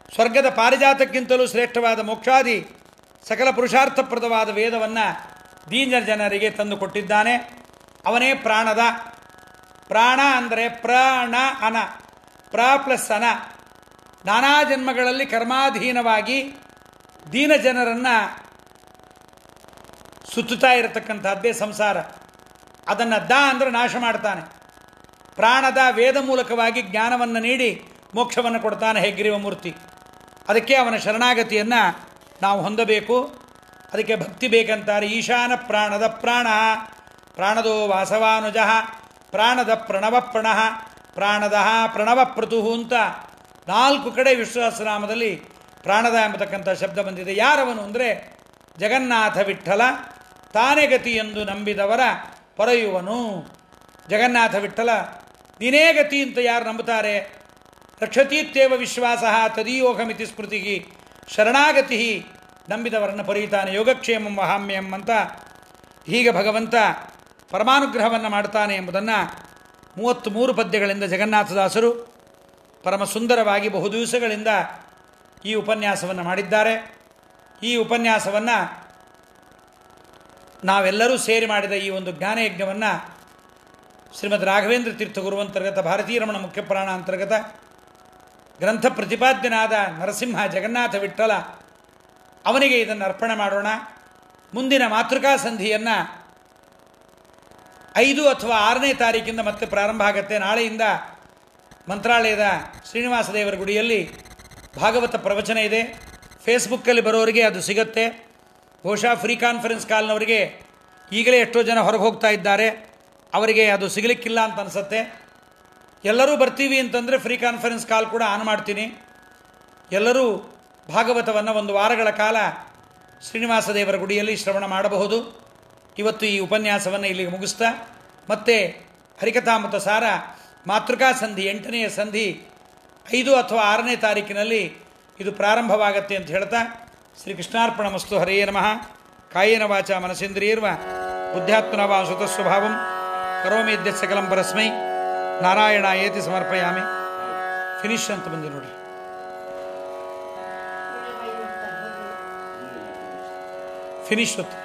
ಸ್ವರ್ಗದ ಪಾರಿಜಾತಕ್ಕಿಂತಲೂ ಶ್ರೇಷ್ಠವಾದ ಮೋಕ್ಷಾದಿ ಸಕಲ ಪುರುಷಾರ್ಥಪ್ರದವಾದ ವೇದವನ್ನು ದೀನ ಜನರಿಗೆ ತಂದು ಕೊಟ್ಟಿದ್ದಾನೆ. ಅವನೇ ಪ್ರಾಣದ. ಪ್ರಾಣ ಅಂದರೆ ಪ್ರಾಣ ಅನ, ಪ್ರ ಪ್ಲಸ್ ಅನ. ನಾನಾ ಜನ್ಮಗಳಲ್ಲಿ ಕರ್ಮಾಧೀನವಾಗಿ ದೀನ ಜನರನ್ನು ಸುತ್ತುತ್ತಾ ಇರತಕ್ಕಂಥದ್ದೇ ಸಂಸಾರ. ಅದನ್ನು ದ ಅಂದರೆ ನಾಶ ಮಾಡ್ತಾನೆ. ಪ್ರಾಣದ ವೇದ ಮೂಲಕವಾಗಿ ಜ್ಞಾನವನ್ನು ನೀಡಿ ಮೋಕ್ಷವನ್ನು ಕೊಡ್ತಾನೆ ಹಯಗ್ರೀವ ಮೂರ್ತಿ. ಅದಕ್ಕೆ ಅವನ ಶರಣಾಗತಿಯನ್ನು ನಾವು ಹೊಂದಬೇಕು. ಅದಕ್ಕೆ ಭಕ್ತಿ ಬೇಕಂತಾರೆ. ಈಶಾನ ಪ್ರಾಣದ ಪ್ರಾಣ, ಪ್ರಾಣದೋ ವಾಸವಾನುಜ, ಪ್ರಾಣದ ಪ್ರಣವ ಪ್ರಣಃ, ಪ್ರಾಣದ ಪ್ರಣವ ಪ್ರತು ಅಂತ 4 ಕಡೆ ವಿಶ್ವಾಸನಾಮದಲ್ಲಿ ಪ್ರಾಣದ ಎಂಬತಕ್ಕಂಥ ಶಬ್ದ ಬಂದಿದೆ. ಯಾರವನು ಅಂದರೆ ಜಗನ್ನಾಥ ವಿಠ್ಠಲ, ತಾನೇ ಗತಿ ಎಂದು ನಂಬಿದವರ ಪೊರೆಯುವನು. ಜಗನ್ನಾಥ ವಿಠ್ಠಲ ನೀನೇ ಗತಿ ಅಂತ ಯಾರು ನಂಬುತ್ತಾರೆ, ರಕ್ಷತೀತ್ಯೇವ ವಿಶ್ವಾಸ ತದೀಯೋಗಮಿತಿ ಸ್ಮೃತಿ, ಶರಣಾಗತಿ ನಂಬಿದವರನ್ನು ಪೊರೆಯುತ್ತಾನೆ. ಯೋಗಕ್ಷೇಮಂ ವಹಾಮ್ಯಂ ಅಂತ ಹೀಗೆ ಭಗವಂತ ಪರಮಾನುಗ್ರಹವನ್ನು ಮಾಡ್ತಾನೆ ಎಂಬುದನ್ನು 33 ಪದ್ಯಗಳಿಂದ ಜಗನ್ನಾಥದಾಸರು ಪರಮ ಸುಂದರವಾಗಿ ಬಹು ದಿವಸಗಳಿಂದ ಈ ಉಪನ್ಯಾಸವನ್ನು ಮಾಡಿದ್ದಾರೆ. ಈ ಉಪನ್ಯಾಸವನ್ನು ನಾವೆಲ್ಲರೂ ಸೇರಿ ಮಾಡಿದ ಈ ಒಂದು ಜ್ಞಾನಯಜ್ಞವನ್ನು ಶ್ರೀಮದ್ ರಾಘವೇಂದ್ರ ತೀರ್ಥ ಗುರುವಂತರ್ಗತ ಭಾರತೀ ರಮಣ ಮುಖ್ಯಪ್ರಾಣ ಅಂತರ್ಗತ ಗ್ರಂಥ ಪ್ರತಿಪಾದ್ಯನಾದ ನರಸಿಂಹ ಜಗನ್ನಾಥ ವಿಠ್ಠಲ ಅವನಿಗೆ ಇದನ್ನು ಅರ್ಪಣೆ ಮಾಡೋಣ. ಮುಂದಿನ ಮಾತೃಕಾ ಸಂಧಿಯನ್ನು 5 ಅಥವಾ 6ನೇ ತಾರೀಕಿಂದ ಮತ್ತೆ ಪ್ರಾರಂಭ ಆಗುತ್ತೆ. ನಾಳೆಯಿಂದ ಮಂತ್ರಾಲಯದ ಶ್ರೀನಿವಾಸ ದೇವರ ಗುಡಿಯಲ್ಲಿ ಭಾಗವತ ಪ್ರವಚನ ಇದೆ. ಫೇಸ್ಬುಕ್ಕಲ್ಲಿ ಬರೋರಿಗೆ ಅದು ಸಿಗುತ್ತೆ. ಬಹುಶಃ ಫ್ರೀ ಕಾನ್ಫರೆನ್ಸ್ ಕಾಲ್ನವರಿಗೆ ಈಗಲೇ ಎಷ್ಟೋ ಜನ ಹೊರಗೆ ಹೋಗ್ತಾ ಇದ್ದಾರೆ, ಅವರಿಗೆ ಅದು ಸಿಗಲಿಕ್ಕಿಲ್ಲ ಅಂತ ಅನಿಸುತ್ತೆ. ಎಲ್ಲರೂ ಬರ್ತೀವಿ ಅಂತಂದರೆ ಫ್ರೀ ಕಾನ್ಫರೆನ್ಸ್ ಕಾಲ್ ಕೂಡ ಆನ್ ಮಾಡ್ತೀನಿ. ಎಲ್ಲರೂ ಭಾಗವತವನ್ನು 1 ವಾರಗಳ ಕಾಲ ಶ್ರೀನಿವಾಸ ದೇವರ ಗುಡಿಯಲ್ಲಿ ಶ್ರವಣ ಮಾಡಬಹುದು. ಇವತ್ತು ಈ ಉಪನ್ಯಾಸವನ್ನು ಇಲ್ಲಿಗೆ ಮುಗಿಸ್ತಾ ಮತ್ತೆ ಹರಿಕಥಾಮೃತ ಸಾರ ಮಾತೃಕಾ ಸಂಧಿ 8ನೇ ಸಂಧಿ 5 ಅಥವಾ 6ನೇ ತಾರೀಕಿನಲ್ಲಿ ಇದು ಪ್ರಾರಂಭವಾಗತ್ತೆ ಅಂತ ಹೇಳ್ತಾ ಶ್ರೀಕೃಷ್ಣಾರ್ಪಣ ಮಸ್ತು. ಹರೆಯೇ ನಮಃ. ಕಾಯೇನ ವಾಚ ಮನಸೇಂದ್ರಿಯರ್ವ ಬುದ್ಧ್ಯಾತ್ಮನ ವಾ ಸ್ವತಃಸ್ವಭಾವಂ ಕರೋಮಿ ಯದ್ಯತ್ ಸಕಲಂ ಪರಸ್ಮೈ ನಾರಾಯಣಾಯೇತಿ ಸಮರ್ಪಯಾಮಿ. ಫಿನಿಶ್ ಅಂತ ಬಂದಿ ನೋಡ್ರಿ. ಫಿನಿಶ್ ಹೊತ್ತು